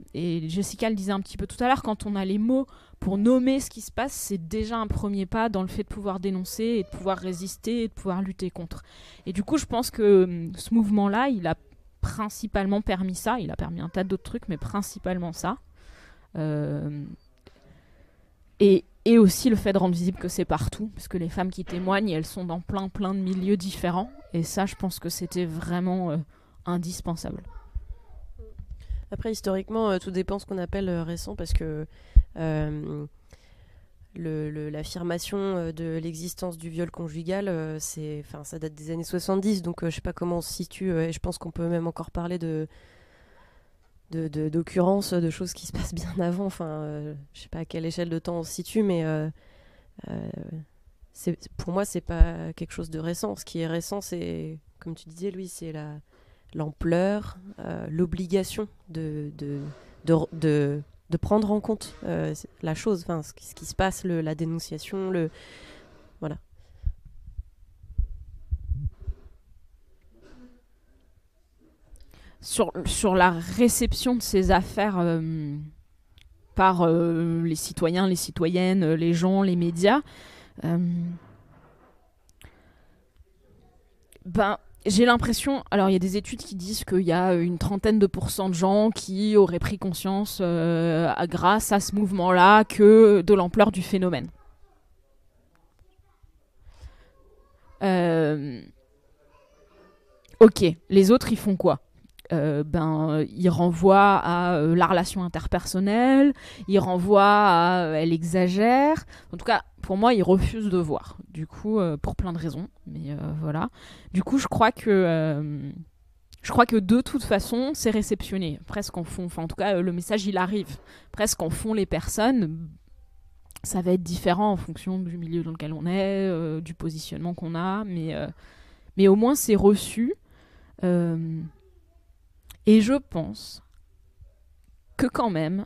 Jessica le disait un petit peu tout à l'heure, quand on a les mots pour nommer ce qui se passe, c'est déjà un premier pas dans le fait de pouvoir dénoncer et de pouvoir résister et de pouvoir lutter contre. Et du coup, je pense que ce mouvement-là, il a principalement permis ça. Il a permis un tas d'autres trucs, mais principalement ça. Et aussi le fait de rendre visible que c'est partout, parce que les femmes qui témoignent, elles sont dans plein de milieux différents. Et ça, je pense que c'était vraiment indispensable. Après, historiquement, tout dépend ce qu'on appelle récent, parce que l'affirmation de l'existence du viol conjugal, ça date des années 70, donc je sais pas comment on se situe, et je pense qu'on peut même encore parler d'occurrences, de choses qui se passent bien avant. Je sais pas à quelle échelle de temps on se situe, mais pour moi, c'est pas quelque chose de récent. Ce qui est récent, c'est, comme tu disais, Louis, c'est l'ampleur, l'obligation de prendre en compte la chose, ce qui se passe, la dénonciation, voilà. Sur la réception de ces affaires par les citoyens, les citoyennes, les gens, les médias, j'ai l'impression... Alors, il y a des études qui disent qu'il y a une 30% de gens qui auraient pris conscience grâce à ce mouvement-là que de l'ampleur du phénomène. Ok, les autres, ils font quoi ? Il renvoie à la relation interpersonnelle, il renvoie à elle exagère. En tout cas, pour moi, il refuse de voir. Du coup, pour plein de raisons, mais voilà. Du coup, je crois que de toute façon, c'est réceptionné presque en fond. Enfin, en tout cas, le message il arrive presque en fond les personnes. Ça va être différent en fonction du milieu dans lequel on est, du positionnement qu'on a, mais au moins c'est reçu. Et je pense que quand même,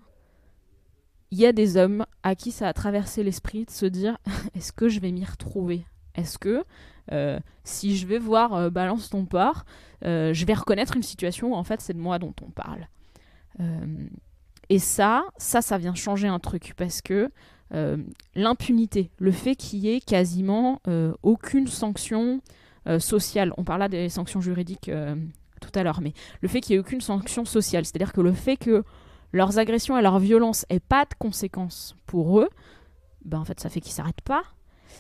il y a des hommes à qui ça a traversé l'esprit de se dire « Est-ce que je vais m'y retrouver ? Est-ce que si je vais voir Balance ton porc, je vais reconnaître une situation où en fait c'est de moi dont on parle ?» Et ça vient changer un truc parce que l'impunité, le fait qu'il y ait quasiment aucune sanction sociale, on parla des sanctions juridiques tout à l'heure, mais le fait qu'il n'y ait aucune sanction sociale, c'est-à-dire que le fait que leurs agressions et leurs violences n'aient pas de conséquences pour eux, en fait ça fait qu'ils ne s'arrêtent pas.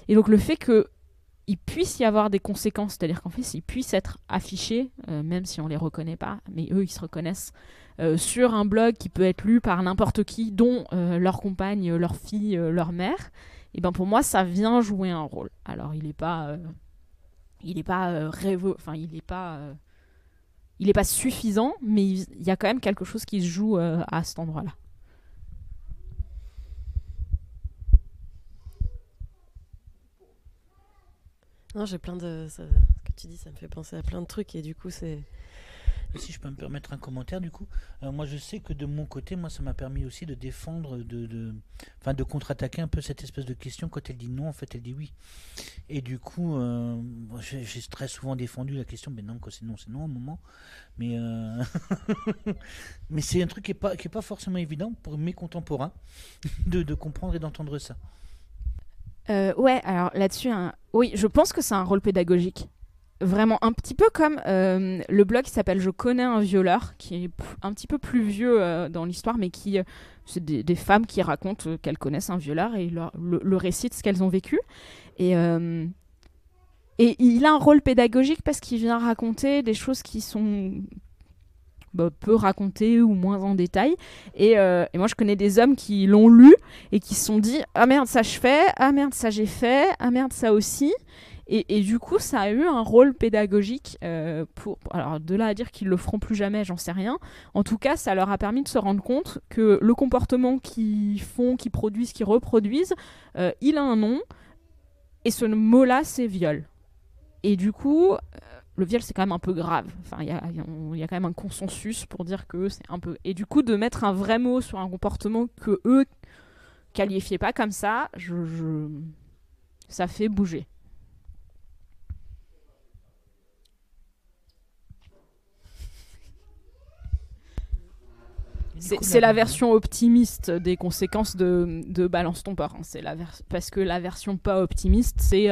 Et donc le fait qu'il puisse y avoir des conséquences, c'est-à-dire qu'en fait ils puissent être affichés, même si on ne les reconnaît pas, mais eux ils se reconnaissent, sur un blog qui peut être lu par n'importe qui, dont leur compagne, leur fille, leur mère, et pour moi ça vient jouer un rôle. Alors il n'est pas il n'est pas suffisant, mais il y a quand même quelque chose qui se joue à cet endroit-là. Non, j'ai plein de... ce que tu dis, ça me fait penser à plein de trucs, et du coup, c'est... Si je peux me permettre un commentaire, du coup, moi je sais que de mon côté, moi ça m'a permis aussi de défendre, enfin de contre-attaquer un peu cette espèce de question. Quand elle dit non, en fait elle dit oui. Et du coup, j'ai très souvent défendu la question, mais non, quand c'est non à un moment. Mais, mais c'est un truc qui est pas forcément évident pour mes contemporains de comprendre et d'entendre ça. Ouais, alors là-dessus, oui, je pense que c'est un rôle pédagogique. Vraiment un petit peu comme le blog qui s'appelle Je connais un violeur, qui est un petit peu plus vieux dans l'histoire, mais qui c'est des femmes qui racontent qu'elles connaissent un violeur et le récitent ce qu'elles ont vécu. Et il a un rôle pédagogique parce qu'il vient raconter des choses qui sont peu racontées ou moins en détail. Et moi, je connais des hommes qui l'ont lu et qui se sont dit « Ah merde, ça je fais. Ah merde, ça j'ai fait. Ah merde, ça aussi. » Et du coup, ça a eu un rôle pédagogique alors de là à dire qu'ils le feront plus jamais, j'en sais rien. En tout cas, ça leur a permis de se rendre compte que le comportement qu'ils font, qu'ils produisent, qu'ils reproduisent, il a un nom. Et ce mot-là, c'est viol. Et du coup, le viol, c'est quand même un peu grave. Enfin, il y a quand même un consensus pour dire que c'est un peu... Et du coup, de mettre un vrai mot sur un comportement que eux qualifiaient pas comme ça, ça fait bouger. C'est la version optimiste des conséquences de Balance ton porc. Hein. Parce que la version pas optimiste, c'est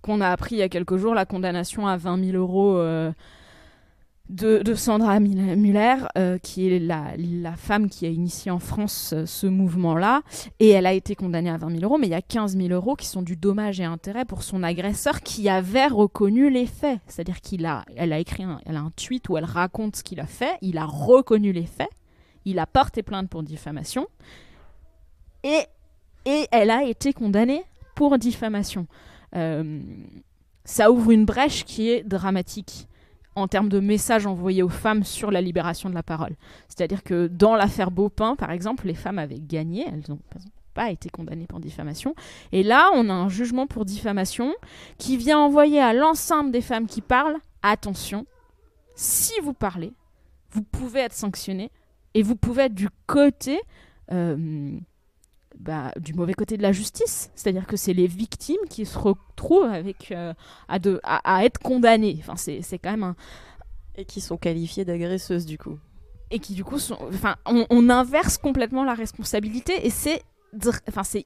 qu'on a appris il y a quelques jours la condamnation à 20 000 euros de Sandra Muller, qui est la femme qui a initié en France ce mouvement-là. Et elle a été condamnée à 20 000 euros, mais il y a 15 000 euros qui sont du dommage et intérêt pour son agresseur qui avait reconnu les faits. C'est-à-dire elle a un tweet où elle raconte ce qu'il a fait, il a reconnu les faits. Il a porté plainte pour diffamation et elle a été condamnée pour diffamation. Ça ouvre une brèche qui est dramatique en termes de messages envoyés aux femmes sur la libération de la parole. C'est-à-dire que dans l'affaire Beaupin, par exemple, les femmes avaient gagné, elles n'ont pas été condamnées pour diffamation. Et là, on a un jugement pour diffamation qui vient envoyer à l'ensemble des femmes qui parlent, attention, si vous parlez, vous pouvez être sanctionné. Et vous pouvez être du côté, du mauvais côté de la justice. C'est-à-dire que c'est les victimes qui se retrouvent avec, à être condamnées. Enfin, c'est quand même un... Et qui sont qualifiées d'agresseuses, du coup. Et qui, du coup, on inverse complètement la responsabilité. Et c'est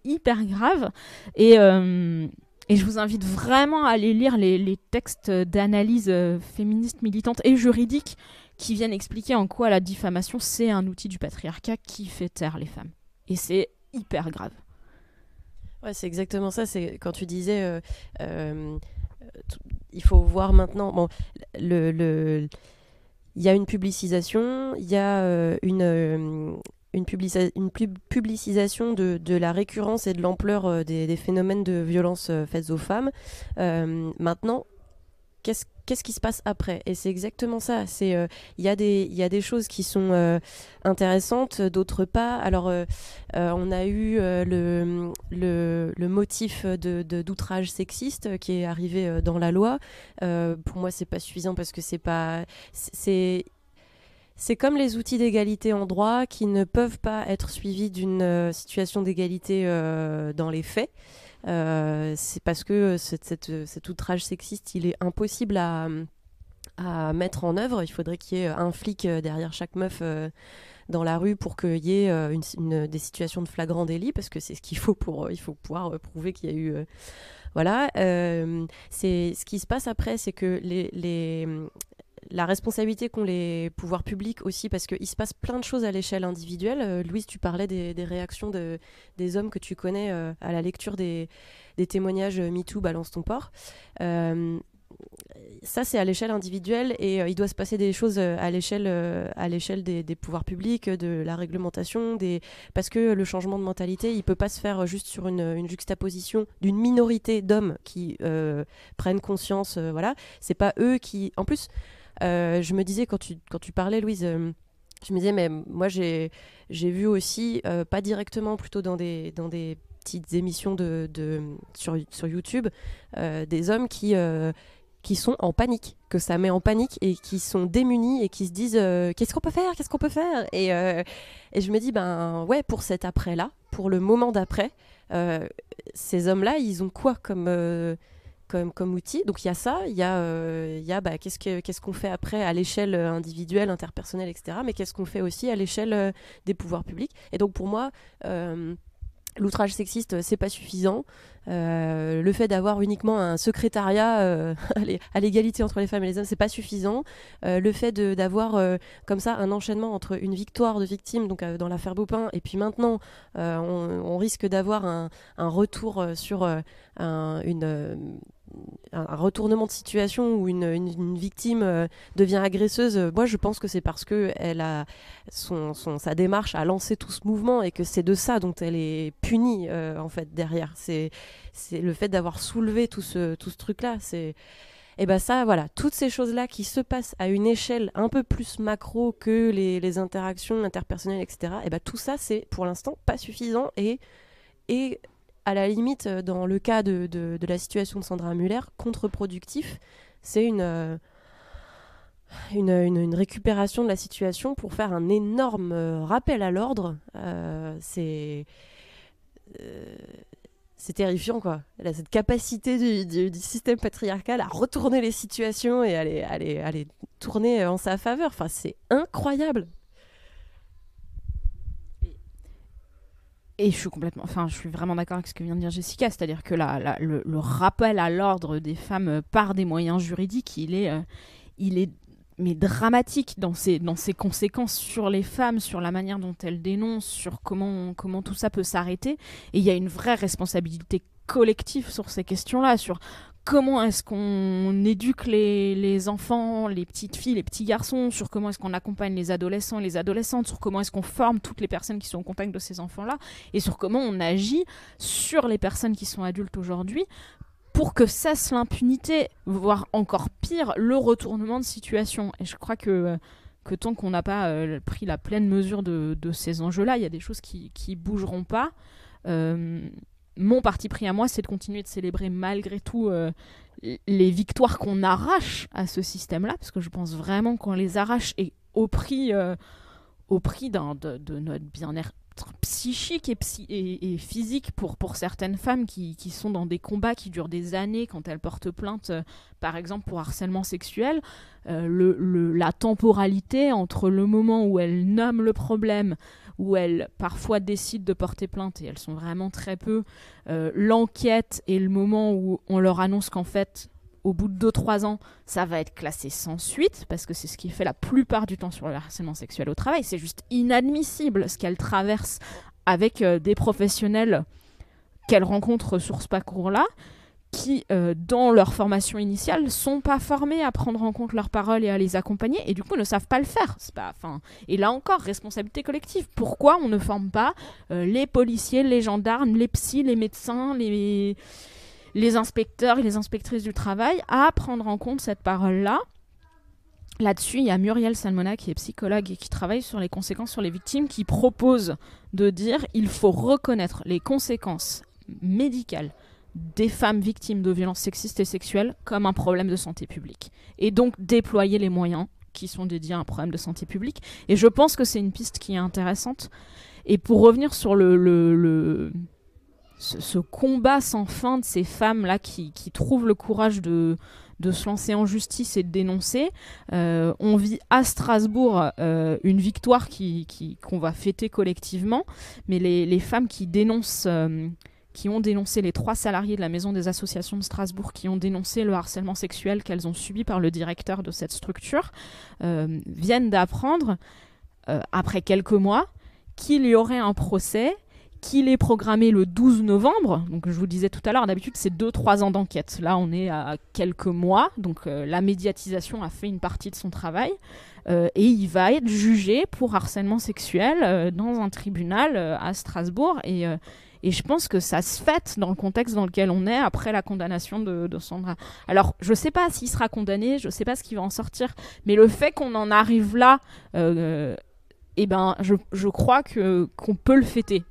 hyper grave. Et je vous invite vraiment à aller lire les textes d'analyse féministe, militante et juridique qui viennent expliquer en quoi la diffamation, c'est un outil du patriarcat qui fait taire les femmes. Et c'est hyper grave. Ouais, c'est exactement ça. C'est quand tu disais, il faut voir maintenant. Bon, il y a une publicisation, il y a une publicisation de la récurrence et de l'ampleur des phénomènes de violence faites aux femmes. Maintenant, qu'est-ce qui se passe après ? Et c'est exactement ça. Il y a des choses qui sont intéressantes, d'autres pas. Alors, on a eu le motif d'outrage sexiste qui est arrivé dans la loi. Pour moi, c'est pas suffisant parce que c'est comme les outils d'égalité en droit qui ne peuvent pas être suivis d'une situation d'égalité dans les faits. C'est parce que cet outrage sexiste, il est impossible à mettre en œuvre. Il faudrait qu'il y ait un flic derrière chaque meuf dans la rue pour qu'il y ait des situations de flagrant délit, parce que c'est ce qu'il faut il faut pouvoir prouver qu'il y a eu... voilà. C'est ce qui se passe après, c'est que la responsabilité qu'ont les pouvoirs publics aussi, parce qu'il se passe plein de choses à l'échelle individuelle. Louise, tu parlais des réactions des hommes que tu connais à la lecture des témoignages MeToo, Balance ton porc. Ça, c'est à l'échelle individuelle et il doit se passer des choses à l'échelle des pouvoirs publics, de la réglementation, parce que le changement de mentalité, il peut pas se faire juste sur une juxtaposition d'une minorité d'hommes qui prennent conscience. Voilà, c'est pas eux qui... En plus, je me disais quand tu parlais, Louise, je me disais, mais moi j'ai vu aussi, pas directement, plutôt dans des petites émissions sur YouTube, des hommes qui sont en panique, que ça met en panique et qui sont démunis et qui se disent qu'est-ce qu'on peut faire et je me dis ouais, pour cet après-là, pour le moment d'après, ces hommes-là, ils ont quoi comme outil? Donc il y a ça, il y a qu'est-ce qu'on fait après à l'échelle individuelle, interpersonnelle, etc. Mais qu'est-ce qu'on fait aussi à l'échelle des pouvoirs publics? Et donc pour moi, l'outrage sexiste, c'est pas suffisant. Le fait d'avoir uniquement un secrétariat à l'égalité entre les femmes et les hommes, c'est pas suffisant. Le fait d'avoir comme ça un enchaînement entre une victoire de victime, donc dans l'affaire Baupin, et puis maintenant on risque d'avoir un retour sur un retournement de situation où une victime devient agresseuse. Moi, je pense que c'est parce que elle a sa démarche a lancé tout ce mouvement et que c'est de ça dont elle est punie en fait derrière. C'est le fait d'avoir soulevé tout ce truc-là. Et ça, voilà, toutes ces choses-là qui se passent à une échelle un peu plus macro que les interactions interpersonnelles, etc. Tout ça, c'est pour l'instant pas suffisant et à la limite, dans le cas de la situation de Sandra Muller, contre-productif. C'est une récupération de la situation pour faire un énorme rappel à l'ordre. C'est terrifiant, quoi. Elle a cette capacité du système patriarcal à retourner les situations et à les tourner en sa faveur. Enfin, c'est incroyable. Et je suis vraiment d'accord avec ce que vient de dire Jessica, c'est-à-dire que le rappel à l'ordre des femmes par des moyens juridiques, il est mais dramatique dans ses conséquences sur les femmes, sur la manière dont elles dénoncent, sur comment tout ça peut s'arrêter. Et il y a une vraie responsabilité collective sur ces questions-là, sur comment est-ce qu'on éduque les enfants, les petites filles, les petits garçons, sur comment est-ce qu'on accompagne les adolescents et les adolescentes, sur comment est-ce qu'on forme toutes les personnes qui sont au contact de ces enfants-là, et sur comment on agit sur les personnes qui sont adultes aujourd'hui pour que cesse l'impunité, voire encore pire, le retournement de situation. Et je crois que tant qu'on n'a pas pris la pleine mesure de ces enjeux-là, il y a des choses qui bougeront pas. Mon parti pris à moi, c'est de continuer de célébrer malgré tout les victoires qu'on arrache à ce système-là, parce que je pense vraiment qu'on les arrache et au prix de notre bien-être psychique et physique pour certaines femmes qui sont dans des combats qui durent des années quand elles portent plainte, par exemple pour harcèlement sexuel. La temporalité entre le moment où elles nomment le problème, où elles parfois décident de porter plainte, et elles sont vraiment très peu, l'enquête et le moment où on leur annonce qu'en fait, au bout de 2-3 ans, ça va être classé sans suite, parce que c'est ce qui est fait la plupart du temps sur le harcèlement sexuel au travail. C'est juste inadmissible ce qu'elles traversent avec des professionnels qu'elles rencontrent sur ce parcours-là, qui, dans leur formation initiale, sont pas formés à prendre en compte leurs paroles et à les accompagner, et du coup ne savent pas le faire. Et là encore, responsabilité collective. Pourquoi on ne forme pas les policiers, les gendarmes, les psys, les médecins, les inspecteurs et les inspectrices du travail à prendre en compte cette parole-là? Là-dessus, il y a Muriel Salmona, qui est psychologue et qui travaille sur les conséquences sur les victimes, qui propose de dire il faut reconnaître les conséquences médicales des femmes victimes de violences sexistes et sexuelles comme un problème de santé publique. Et donc déployer les moyens qui sont dédiés à un problème de santé publique. Et je pense que c'est une piste qui est intéressante. Et pour revenir sur ce combat sans fin de ces femmes-là qui trouvent le courage de se lancer en justice et de dénoncer. On vit à Strasbourg une victoire qu'on va fêter collectivement, mais les femmes qui dénoncent... qui ont dénoncé, les 3 salariés de la Maison des associations de Strasbourg, qui ont dénoncé le harcèlement sexuel qu'elles ont subi par le directeur de cette structure, viennent d'apprendre, après quelques mois, qu'il y aurait un procès, qu'il est programmé le 12 novembre. Donc je vous disais tout à l'heure, d'habitude c'est 2-3 ans d'enquête. Là on est à quelques mois, donc la médiatisation a fait une partie de son travail. Et il va être jugé pour harcèlement sexuel dans un tribunal à Strasbourg. Et je pense que ça se fête dans le contexte dans lequel on est après la condamnation de Sandra. Alors, je ne sais pas s'il sera condamné, je ne sais pas ce qui va en sortir, mais le fait qu'on en arrive là, je crois qu'on peut le fêter.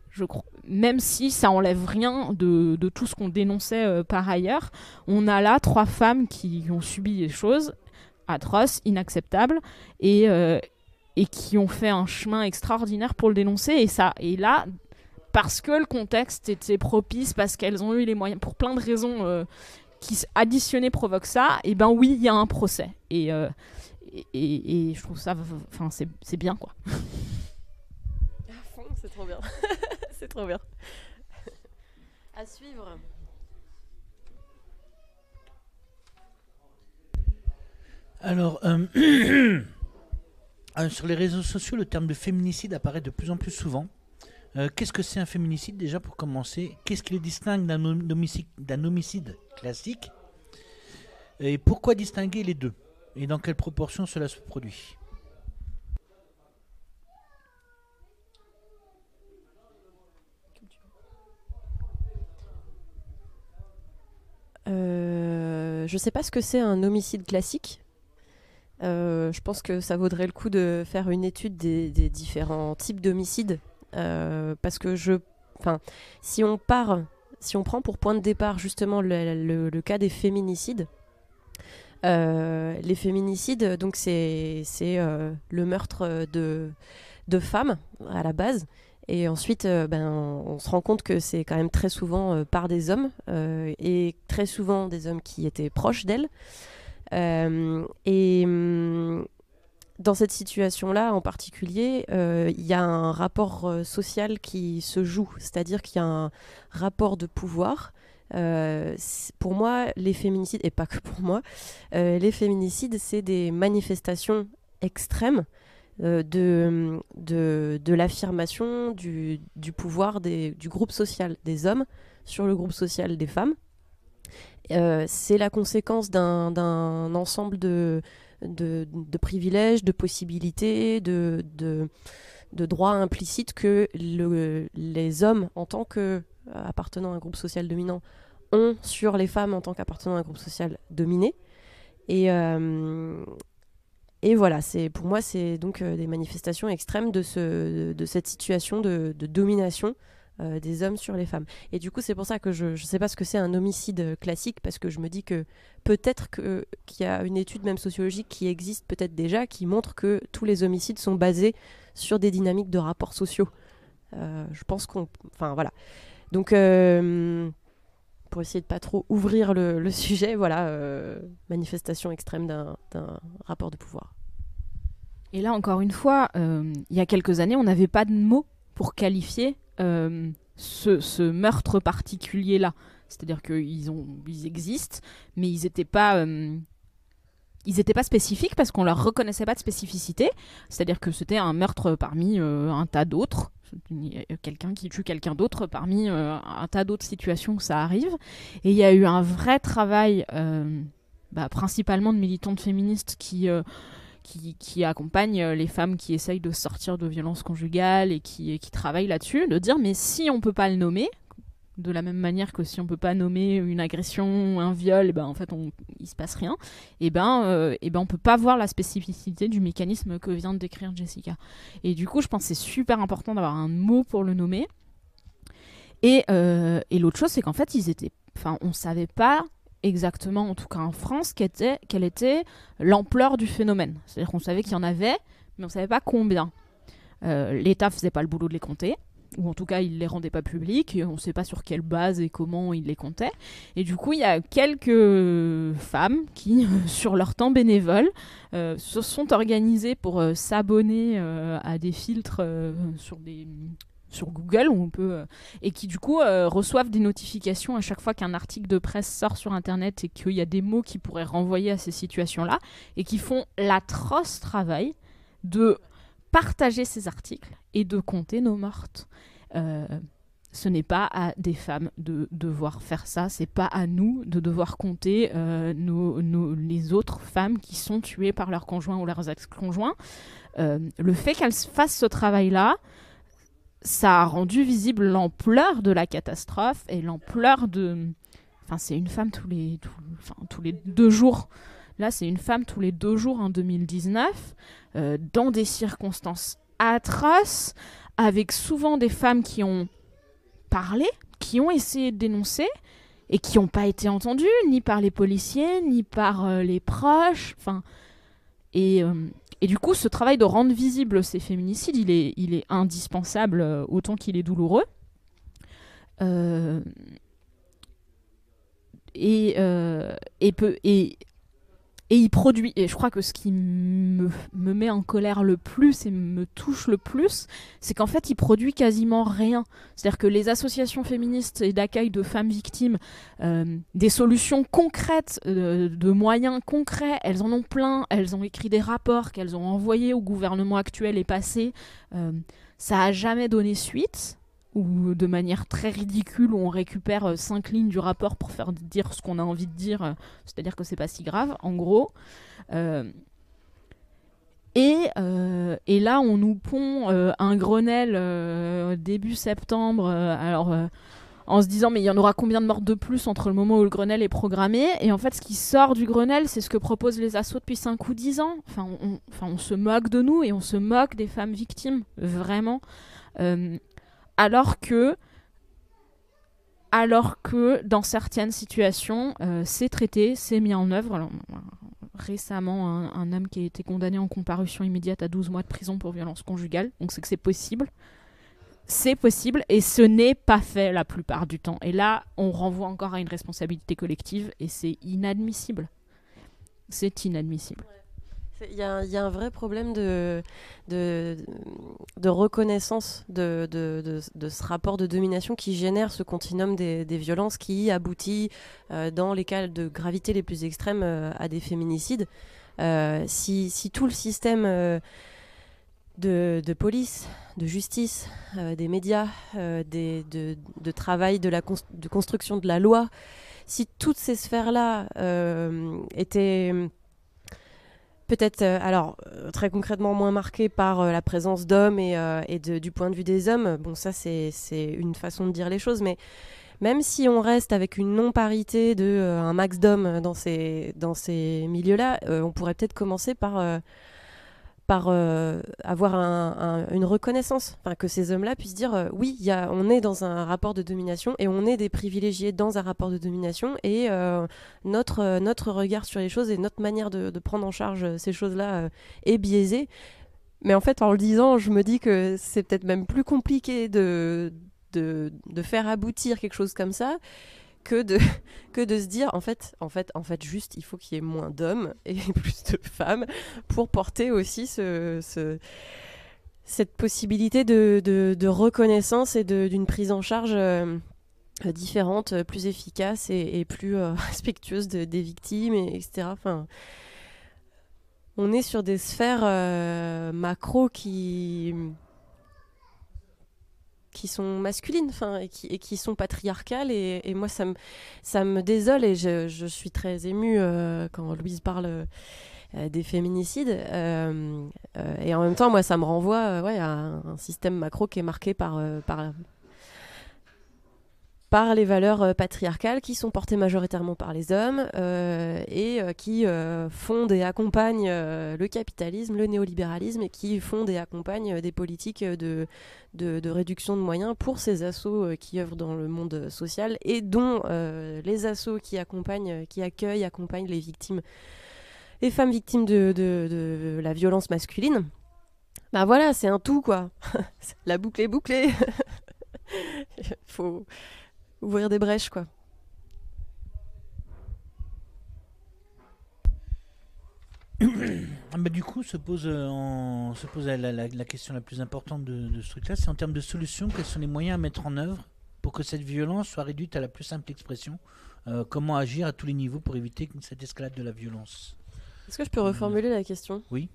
même si ça enlève rien de tout ce qu'on dénonçait par ailleurs, on a là 3 femmes qui ont subi des choses atroces, inacceptables, et qui ont fait un chemin extraordinaire pour le dénoncer. Et là, parce que le contexte était propice, parce qu'elles ont eu les moyens, pour plein de raisons qui additionnées provoquent ça, et ben oui, il y a un procès. Et je trouve ça, enfin, c'est bien, quoi. À fond, c'est trop bien. C'est trop bien. À suivre. Alors, sur les réseaux sociaux, le terme de féminicide apparaît de plus en plus souvent. Qu'est-ce que c'est un féminicide déjà pour commencer? Qu'est-ce qui le distingue d'un homicide classique? Et pourquoi distinguer les deux? Et dans quelle proportion cela se produit? Je sais pas ce que c'est un homicide classique. Je pense que ça vaudrait le coup de faire une étude des différents types d'homicides. Parce que si on prend pour point de départ justement le cas des féminicides, les féminicides, donc c'est le meurtre de femmes à la base, et ensuite on se rend compte que c'est quand même très souvent par des hommes, et très souvent des hommes qui étaient proches d'elles. Dans cette situation-là, en particulier, il y a un rapport social qui se joue, c'est-à-dire qu'il y a un rapport de pouvoir. Pour moi, les féminicides, et pas que pour moi, les féminicides, c'est des manifestations extrêmes de l'affirmation du pouvoir du groupe social des hommes sur le groupe social des femmes. C'est la conséquence d'un ensemble de privilèges, de possibilités, de droits implicites que les hommes, en tant qu'appartenant à un groupe social dominant, ont sur les femmes en tant qu'appartenant à un groupe social dominé. Et voilà, pour moi, c'est donc des manifestations extrêmes de cette situation de domination des hommes sur les femmes. Et du coup, c'est pour ça que je ne sais pas ce que c'est un homicide classique, parce que je me dis que peut-être qu'il y a une étude même sociologique qui existe peut-être déjà, qui montre que tous les homicides sont basés sur des dynamiques de rapports sociaux. Je pense enfin, voilà. Donc, pour essayer de pas trop ouvrir le sujet, voilà, manifestation extrême d'un rapport de pouvoir. Et là, encore une fois, il y a quelques années, on n'avait pas de mots pour qualifier ce meurtre particulier-là. C'est-à-dire qu'ils existent, mais ils n'étaient pas spécifiques parce qu'on leur reconnaissait pas de spécificité. C'est-à-dire que c'était un meurtre parmi un tas d'autres. Quelqu'un qui tue quelqu'un d'autre parmi un tas d'autres situations où ça arrive. Et il y a eu un vrai travail, principalement de militantes féministes qui accompagnent les femmes qui essayent de sortir de violences conjugales et qui travaillent là-dessus, de dire mais si on peut pas le nommer, de la même manière que si on peut pas nommer une agression, un viol, en fait il se passe rien, on peut pas voir la spécificité du mécanisme que vient de décrire Jessica. Et du coup je pense que c'est super important d'avoir un mot pour le nommer. Et l'autre chose c'est qu'en fait on savait pas exactement, en tout cas en France, quelle était l'ampleur du phénomène. C'est-à-dire qu'on savait qu'il y en avait, mais on ne savait pas combien. L'État ne faisait pas le boulot de les compter, ou en tout cas, il ne les rendait pas publics, et on ne sait pas sur quelle base et comment il les comptait. Et du coup, il y a quelques femmes qui, sur leur temps bénévole, se sont organisées pour s'abonner à des filtres sur Google où on peut et qui du coup reçoivent des notifications à chaque fois qu'un article de presse sort sur internet et qu'il y a des mots qui pourraient renvoyer à ces situations-là, et qui font l'atroce travail de partager ces articles et de compter nos mortes. Ce n'est pas à des femmes de devoir faire ça, c'est pas à nous de devoir compter les autres femmes qui sont tuées par leurs conjoints ou leurs ex-conjoints. Le fait qu'elles fassent ce travail-là, ça a rendu visible l'ampleur de la catastrophe et l'ampleur de... Enfin, c'est une femme tous les 2 jours. Là, c'est une femme tous les 2 jours en 2019, dans des circonstances atroces, avec souvent des femmes qui ont parlé, qui ont essayé de dénoncer et qui n'ont pas été entendus, ni par les policiers, ni par les proches. Et du coup, ce travail de rendre visible ces féminicides, il est indispensable autant qu'il est douloureux. Et il produit, et je crois que ce qui me met en colère le plus et me touche le plus, c'est qu'en fait il produit quasiment rien. C'est-à-dire que les associations féministes et d'accueil de femmes victimes, des solutions concrètes, de moyens concrets, elles en ont plein, elles ont écrit des rapports qu'elles ont envoyés au gouvernement actuel et passé, ça a jamais donné suite, ou de manière très ridicule où on récupère 5 lignes du rapport pour faire dire ce qu'on a envie de dire, c'est-à-dire que c'est pas si grave, en gros. Et là, on nous pond un Grenelle début septembre, en se disant mais il y en aura combien de morts de plus entre le moment où le Grenelle est programmé, et en fait ce qui sort du Grenelle, c'est ce que proposent les assos depuis 5 ou 10 ans. On se moque de nous et on se moque des femmes victimes, vraiment. Alors que dans certaines situations, c'est traité, c'est mis en œuvre. Alors, récemment, un homme qui a été condamné en comparution immédiate à 12 mois de prison pour violence conjugale. Donc c'est que c'est possible. C'est possible et ce n'est pas fait la plupart du temps. Et là, on renvoie encore à une responsabilité collective et c'est inadmissible. C'est inadmissible. Il y a un vrai problème de reconnaissance de ce rapport de domination qui génère ce continuum des violences qui aboutit, dans les cas de gravité les plus extrêmes, à des féminicides. Si tout le système de police, de justice, des médias, de travail, de construction de la loi, si toutes ces sphères-là étaient... peut-être, très concrètement moins marqué par la présence d'hommes et du point de vue des hommes. Bon, ça, c'est une façon de dire les choses, mais même si on reste avec une non-parité un max d'hommes dans ces milieux-là, on pourrait peut-être commencer par avoir une reconnaissance, que ces hommes-là puissent dire oui, on est dans un rapport de domination et on est des privilégiés dans un rapport de domination, et notre regard sur les choses et notre manière de prendre en charge ces choses-là est biaisé. Mais en fait, en le disant, je me dis que c'est peut-être même plus compliqué de faire aboutir quelque chose comme ça que de se dire en fait juste il faut qu'il y ait moins d'hommes et plus de femmes pour porter aussi cette possibilité de reconnaissance et d'une prise en charge différente, plus efficace et plus respectueuse des victimes, etc. On est sur des sphères macro qui sont masculines, et qui sont patriarcales, et moi ça me désole, et je suis très émue quand Louise parle des féminicides, et en même temps moi ça me renvoie à un système macro qui est marqué par les valeurs patriarcales qui sont portées majoritairement par les hommes, et qui fondent et accompagnent le capitalisme, le néolibéralisme, et qui fondent et accompagnent des politiques de réduction de moyens pour ces assos qui œuvrent dans le monde social, et dont les assos qui accompagnent les victimes, les femmes victimes de la violence masculine. Bah voilà, c'est un tout, quoi. La boucle est bouclée. Faut ouvrir des brèches, quoi. Du coup, se pose la question la plus importante de ce truc-là, c'est en termes de solutions, quels sont les moyens à mettre en œuvre pour que cette violence soit réduite à la plus simple expression, comment agir à tous les niveaux pour éviter cette escalade de la violence. Est-ce que je peux reformuler la question ? Oui.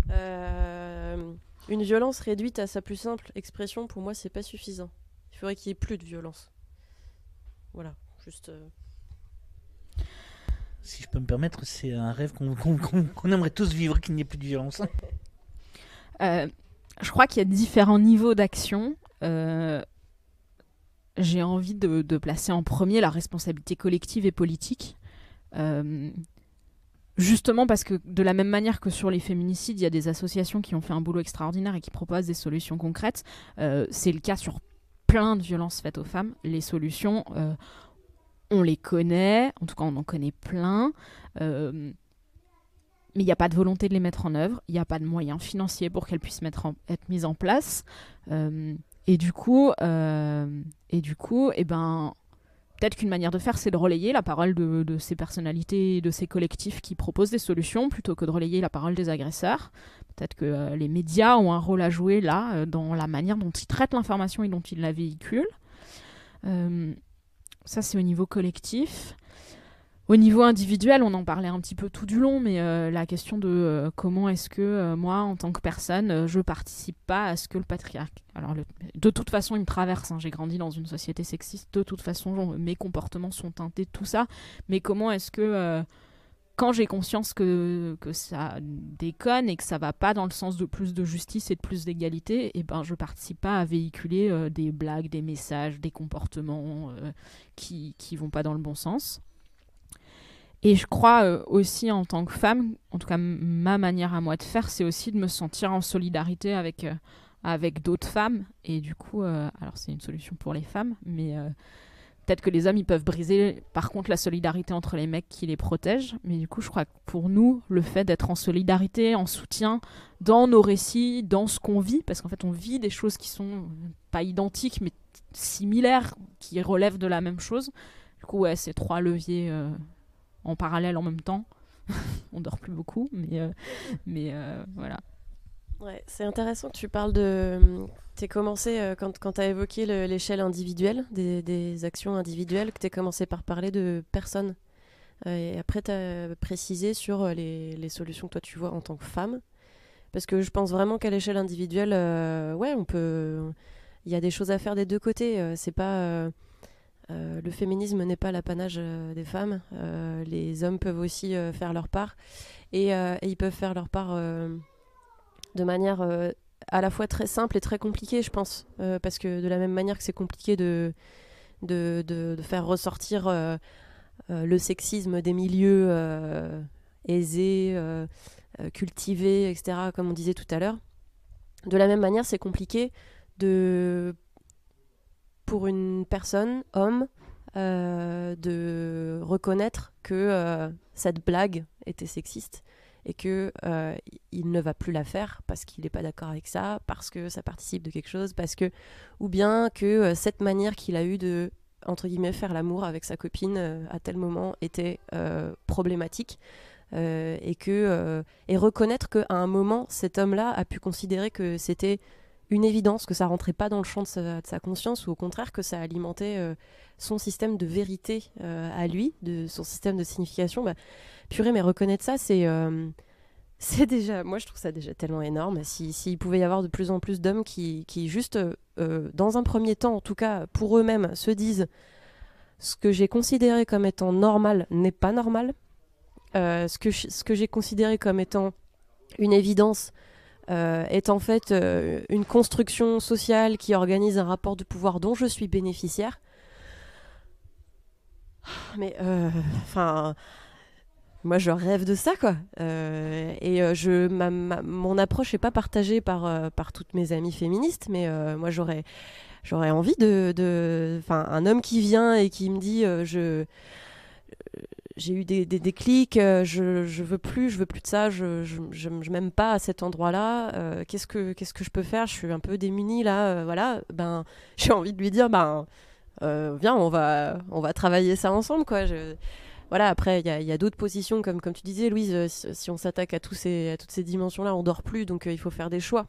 Une violence réduite à sa plus simple expression, pour moi, c'est pas suffisant. Il faudrait qu'il y ait plus de violence. Voilà, juste... Si je peux me permettre, c'est un rêve qu'on aimerait tous vivre, qu'il n'y ait plus de violence. Je crois qu'il y a différents niveaux d'action. J'ai envie de placer en premier la responsabilité collective et politique. Justement parce que de la même manière que sur les féminicides, il y a des associations qui ont fait un boulot extraordinaire et qui proposent des solutions concrètes. C'est le cas sur plein de violences faites aux femmes. Les solutions, on les connaît, en tout cas on en connaît plein, mais il n'y a pas de volonté de les mettre en œuvre, il n'y a pas de moyens financiers pour qu'elles puissent être mises en place. Et du coup, peut-être qu'une manière de faire, c'est de relayer la parole de ces personnalités, de ces collectifs qui proposent des solutions, plutôt que de relayer la parole des agresseurs. Peut-être que les médias ont un rôle à jouer là, dans la manière dont ils traitent l'information et dont ils la véhiculent. Ça, c'est au niveau collectif. Au niveau individuel, on en parlait un petit peu tout du long, mais la question de comment est-ce que moi, en tant que personne, je participe pas à ce que le patriarcat... Alors, de toute façon, il me traverse. J'ai grandi dans une société sexiste. De toute façon, mes comportements sont teintés de tout ça. Mais comment est-ce que, quand j'ai conscience que ça déconne et que ça va pas dans le sens de plus de justice et de plus d'égalité, je participe pas à véhiculer des blagues, des messages, des comportements qui vont pas dans le bon sens. Et je crois aussi en tant que femme, en tout cas ma manière à moi de faire, c'est aussi de me sentir en solidarité avec d'autres femmes. Et du coup, alors c'est une solution pour les femmes, mais peut-être que les hommes, ils peuvent briser par contre la solidarité entre les mecs qui les protègent. Mais du coup, je crois que pour nous, le fait d'être en solidarité, en soutien, dans nos récits, dans ce qu'on vit, parce qu'en fait on vit des choses qui sont pas identiques, mais similaires, qui relèvent de la même chose. Du coup, ouais, c'est 3 leviers... en parallèle en même temps. On dort plus beaucoup, mais voilà. Ouais, c'est intéressant que tu parles de... Tu as commencé, quand tu as évoqué l'échelle individuelle, des actions individuelles, que tu as commencé par parler de personnes. Et après, tu as précisé sur les solutions que toi tu vois en tant que femme. Parce que je pense vraiment qu'à l'échelle individuelle, on peut... Il y a des choses à faire des deux côtés. C'est pas... le féminisme n'est pas l'apanage des femmes. Les hommes peuvent aussi faire leur part. Et ils peuvent faire leur part de manière à la fois très simple et très compliquée, je pense. Parce que de la même manière que c'est compliqué de faire ressortir le sexisme des milieux aisés, cultivés, etc., comme on disait tout à l'heure, de la même manière, c'est compliqué pour une personne, homme, de reconnaître que cette blague était sexiste et que il ne va plus la faire parce qu'il n'est pas d'accord avec ça, parce que ça participe de quelque chose, ou bien que cette manière qu'il a eue de, entre guillemets, faire l'amour avec sa copine à tel moment était problématique. Et reconnaître qu'à un moment, cet homme-là a pu considérer que c'était une évidence, que ça rentrait pas dans le champ de sa conscience, ou au contraire que ça alimentait son système de vérité à lui, de son système de signification. Purée, mais reconnaître ça, c'est déjà... Moi, je trouve ça déjà tellement énorme. S'il pouvait y avoir de plus en plus d'hommes qui juste, dans un premier temps, en tout cas pour eux-mêmes, se disent « ce que j'ai considéré comme étant normal n'est pas normal », ce que j'ai considéré comme étant une évidence est en fait une construction sociale qui organise un rapport de pouvoir dont je suis bénéficiaire. Mais moi je rêve de ça, quoi. Mon approche n'est pas partagée par toutes mes amies féministes, mais moi j'aurais envie un homme qui vient et qui me dit j'ai eu des déclics, je veux plus de ça, je m'aime pas à cet endroit-là, qu'est-ce que je peux faire, je suis un peu démunie là, voilà, j'ai envie de lui dire viens, on va travailler ça ensemble, quoi. Voilà, après il y a d'autres positions comme tu disais, Louise, si on s'attaque à toutes ces dimensions-là, on dort plus, donc il faut faire des choix.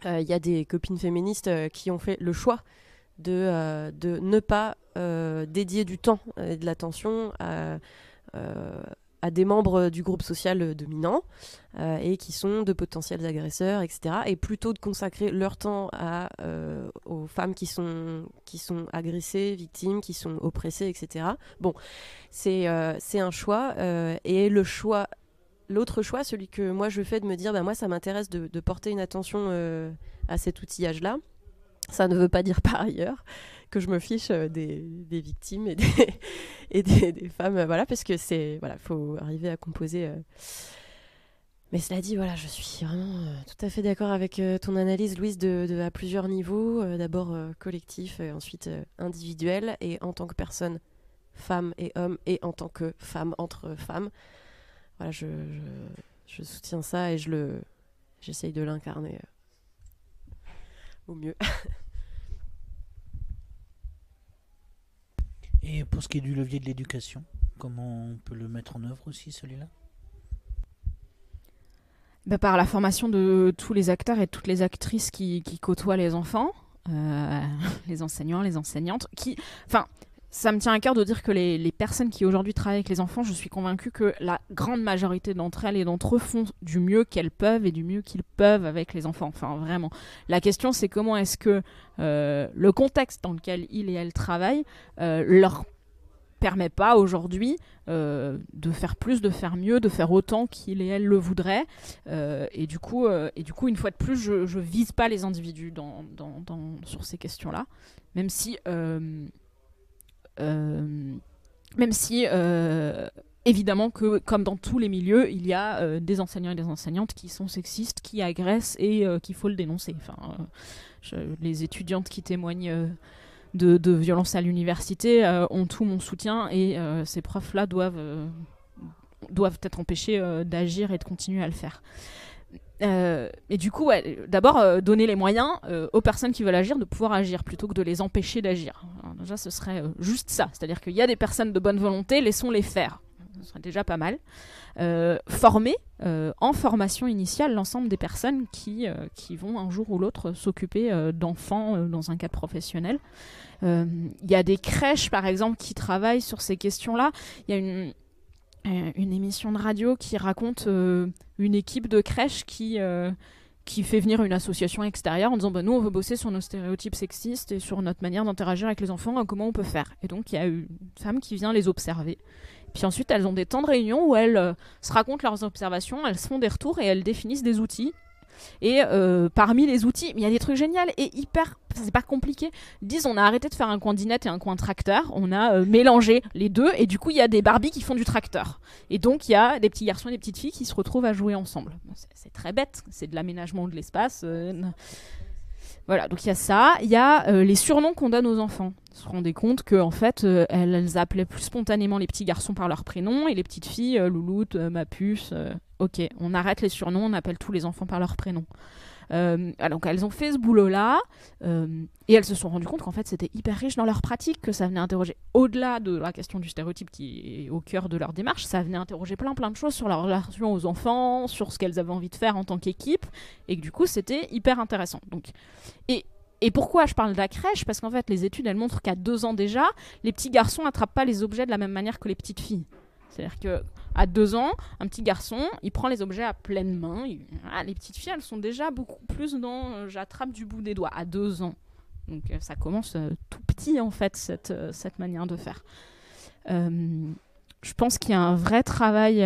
Il y a des copines féministes qui ont fait le choix de ne pas dédier du temps et de l'attention à des membres du groupe social dominant et qui sont de potentiels agresseurs, etc. Et plutôt de consacrer leur temps aux femmes qui sont agressées, victimes, qui sont oppressées, etc. Bon, c'est un choix. Et l'autre choix, celui que moi je fais de me dire, moi ça m'intéresse de porter une attention à cet outillage-là. Ça ne veut pas dire par ailleurs que je me fiche des victimes et des femmes, voilà, parce que faut arriver à composer. Mais cela dit, voilà, je suis vraiment tout à fait d'accord avec ton analyse, Louise, à plusieurs niveaux. D'abord collectif, ensuite individuel, et en tant que personne, femme et homme, et en tant que femme entre femmes. Voilà, je soutiens ça et j'essaye de l'incarner au mieux. Et pour ce qui est du levier de l'éducation, comment on peut le mettre en œuvre aussi, celui-là? Par la formation de tous les acteurs et toutes les actrices qui côtoient les enfants, les enseignants, les enseignantes, ça me tient à cœur de dire que les personnes qui aujourd'hui travaillent avec les enfants, je suis convaincue que la grande majorité d'entre elles et d'entre eux font du mieux qu'elles peuvent et du mieux qu'ils peuvent avec les enfants. Enfin, vraiment. La question, c'est comment est-ce que le contexte dans lequel ils et elles travaillent leur permet pas aujourd'hui de faire plus, de faire mieux, de faire autant qu'ils et elles le voudraient. Et du coup, une fois de plus, je vise pas les individus sur ces questions-là, même si évidemment que, comme dans tous les milieux, il y a des enseignants et des enseignantes qui sont sexistes, qui agressent et qu'il faut le dénoncer. Enfin, les étudiantes qui témoignent de violences à l'université ont tout mon soutien et ces profs-là doivent être empêchés d'agir et de continuer à le faire. Et du coup, d'abord, donner les moyens aux personnes qui veulent agir de pouvoir agir plutôt que de les empêcher d'agir. Alors, déjà, ce serait juste ça. C'est-à-dire qu'il y a des personnes de bonne volonté, laissons-les faire. Ce serait déjà pas mal. Former en formation initiale l'ensemble des personnes qui vont un jour ou l'autre s'occuper d'enfants dans un cadre professionnel. Il y a des crèches, par exemple, qui travaillent sur ces questions-là. Il y a une émission de radio qui raconte une équipe de crèche qui fait venir une association extérieure en disant nous on veut bosser sur nos stéréotypes sexistes et sur notre manière d'interagir avec les enfants, comment on peut faire. Et donc il y a une femme qui vient les observer. Puis ensuite elles ont des temps de réunion où elles se racontent leurs observations, elles se font des retours et elles définissent des outils. Et parmi les outils, il y a des trucs géniaux et c'est pas compliqué. Disent on a arrêté de faire un coin dinette et un coin tracteur, on a mélangé les deux et du coup il y a des Barbies qui font du tracteur. Et donc il y a des petits garçons et des petites filles qui se retrouvent à jouer ensemble. C'est très bête, c'est de l'aménagement de l'espace. Voilà, donc il y a ça. Il y a les surnoms qu'on donne aux enfants. Ils se rendaient compte que en fait, elles appelaient plus spontanément les petits garçons par leur prénom et les petites filles, Louloute, ma puce. Ok, on arrête les surnoms, on appelle tous les enfants par leur prénom. Donc elles ont fait ce boulot-là et elles se sont rendues compte qu'en fait c'était hyper riche dans leur pratique, que ça venait interroger au-delà de la question du stéréotype qui est au cœur de leur démarche, ça venait interroger plein de choses sur leur relation aux enfants, sur ce qu'elles avaient envie de faire en tant qu'équipe et que du coup c'était hyper intéressant. Donc, et pourquoi je parle de la crèche ? Parce qu'en fait les études elles montrent qu'à 2 ans déjà, les petits garçons n'attrapent pas les objets de la même manière que les petites filles. C'est-à-dire qu'à 2 ans, un petit garçon, il prend les objets à pleine main. Les petites filles, elles sont déjà beaucoup plus dans j'attrape du bout des doigts à 2 ans. Donc ça commence tout petit, en fait, cette manière de faire. Je pense qu'il y a un vrai travail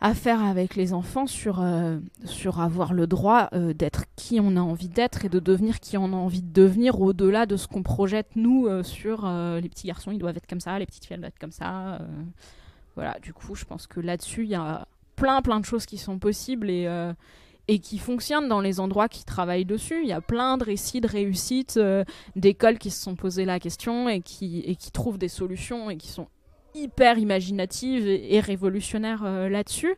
à faire avec les enfants sur avoir le droit d'être qui on a envie d'être et de devenir qui on a envie de devenir au-delà de ce qu'on projette nous sur les petits garçons ils doivent être comme ça, les petites filles elles doivent être comme ça. Voilà, du coup je pense que là-dessus il y a plein de choses qui sont possibles et qui fonctionnent dans les endroits qui travaillent dessus. Il y a plein de récits de réussite d'écoles qui se sont posées la question et qui trouvent des solutions et qui sont hyper imaginative et révolutionnaire là-dessus.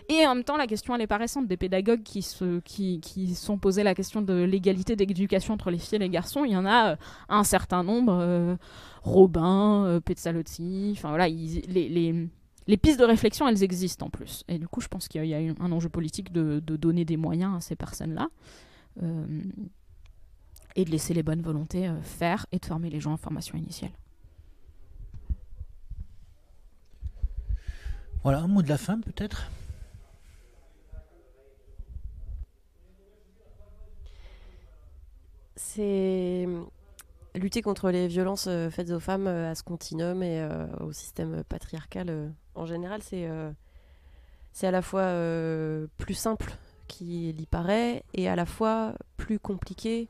Et en même temps, la question, elle est pas récente. Des pédagogues qui sont posés la question de l'égalité d'éducation entre les filles et les garçons, il y en a un certain nombre. Robin, Pezzalotti, enfin voilà, les pistes de réflexion, elles existent en plus. Et du coup, je pense qu'il y a un enjeu politique de donner des moyens à ces personnes-là et de laisser les bonnes volontés faire et de former les gens en formation initiale. Voilà, un mot de la fin peut-être. C'est lutter contre les violences faites aux femmes à ce continuum et au système patriarcal en général. C'est à la fois plus simple qu'il y paraît et à la fois plus compliqué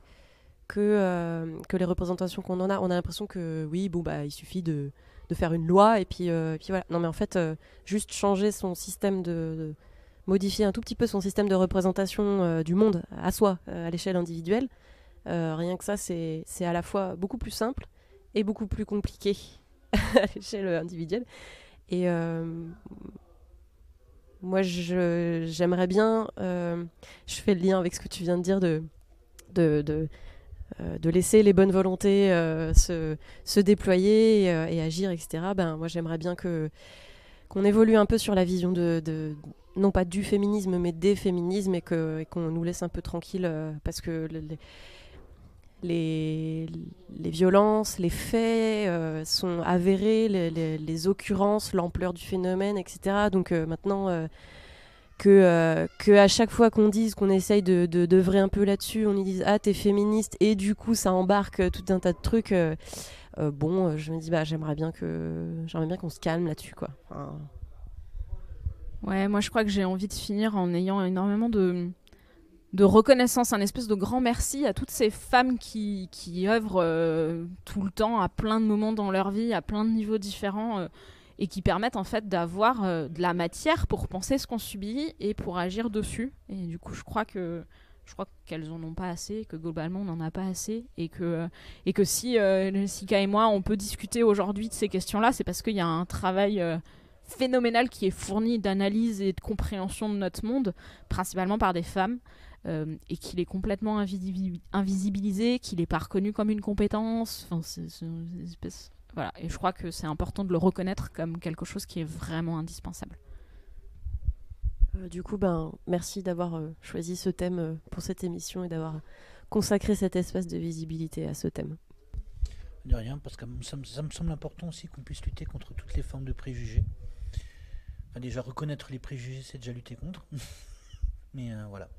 que les représentations qu'on en a. On a l'impression que oui, il suffit de faire une loi et puis voilà. Non mais en fait, juste changer son système modifier un tout petit peu son système de représentation du monde à soi, à l'échelle individuelle, rien que ça, c'est à la fois beaucoup plus simple et beaucoup plus compliqué à l'échelle individuelle. Et moi, j'aimerais bien, je fais le lien avec ce que tu viens de dire de laisser les bonnes volontés se déployer et agir, etc. Ben, moi, j'aimerais bien qu'on évolue un peu sur la vision non pas du féminisme, mais des féminismes, et qu'on nous laisse un peu tranquilles, parce que les violences, les faits sont avérés, les occurrences, l'ampleur du phénomène, etc. Donc maintenant... que à chaque fois qu'on dise qu'on essaye d'œuvrer un peu là-dessus, on y dise ah t'es féministe et du coup ça embarque tout un tas de trucs. Je me dis j'aimerais bien qu'on se calme là-dessus quoi. Enfin... Ouais, moi je crois que j'ai envie de finir en ayant énormément de reconnaissance, un espèce de grand merci à toutes ces femmes qui œuvrent tout le temps à plein de moments dans leur vie, à plein de niveaux différents. Et qui permettent en fait d'avoir de la matière pour penser ce qu'on subit et pour agir dessus. Et du coup, je crois qu'elles en ont pas assez, que globalement on n'en a pas assez, et que si Sika et moi on peut discuter aujourd'hui de ces questions-là, c'est parce qu'il y a un travail phénoménal qui est fourni d'analyse et de compréhension de notre monde, principalement par des femmes, et qu'il est complètement invisibilisé, qu'il n'est pas reconnu comme une compétence. Enfin, c'est une espèce... Voilà, et je crois que c'est important de le reconnaître comme quelque chose qui est vraiment indispensable. Du coup, merci d'avoir choisi ce thème pour cette émission et d'avoir consacré cet espace de visibilité à ce thème. De rien, parce que ça me semble important aussi qu'on puisse lutter contre toutes les formes de préjugés. Enfin, déjà, reconnaître les préjugés, c'est déjà lutter contre. Mais voilà.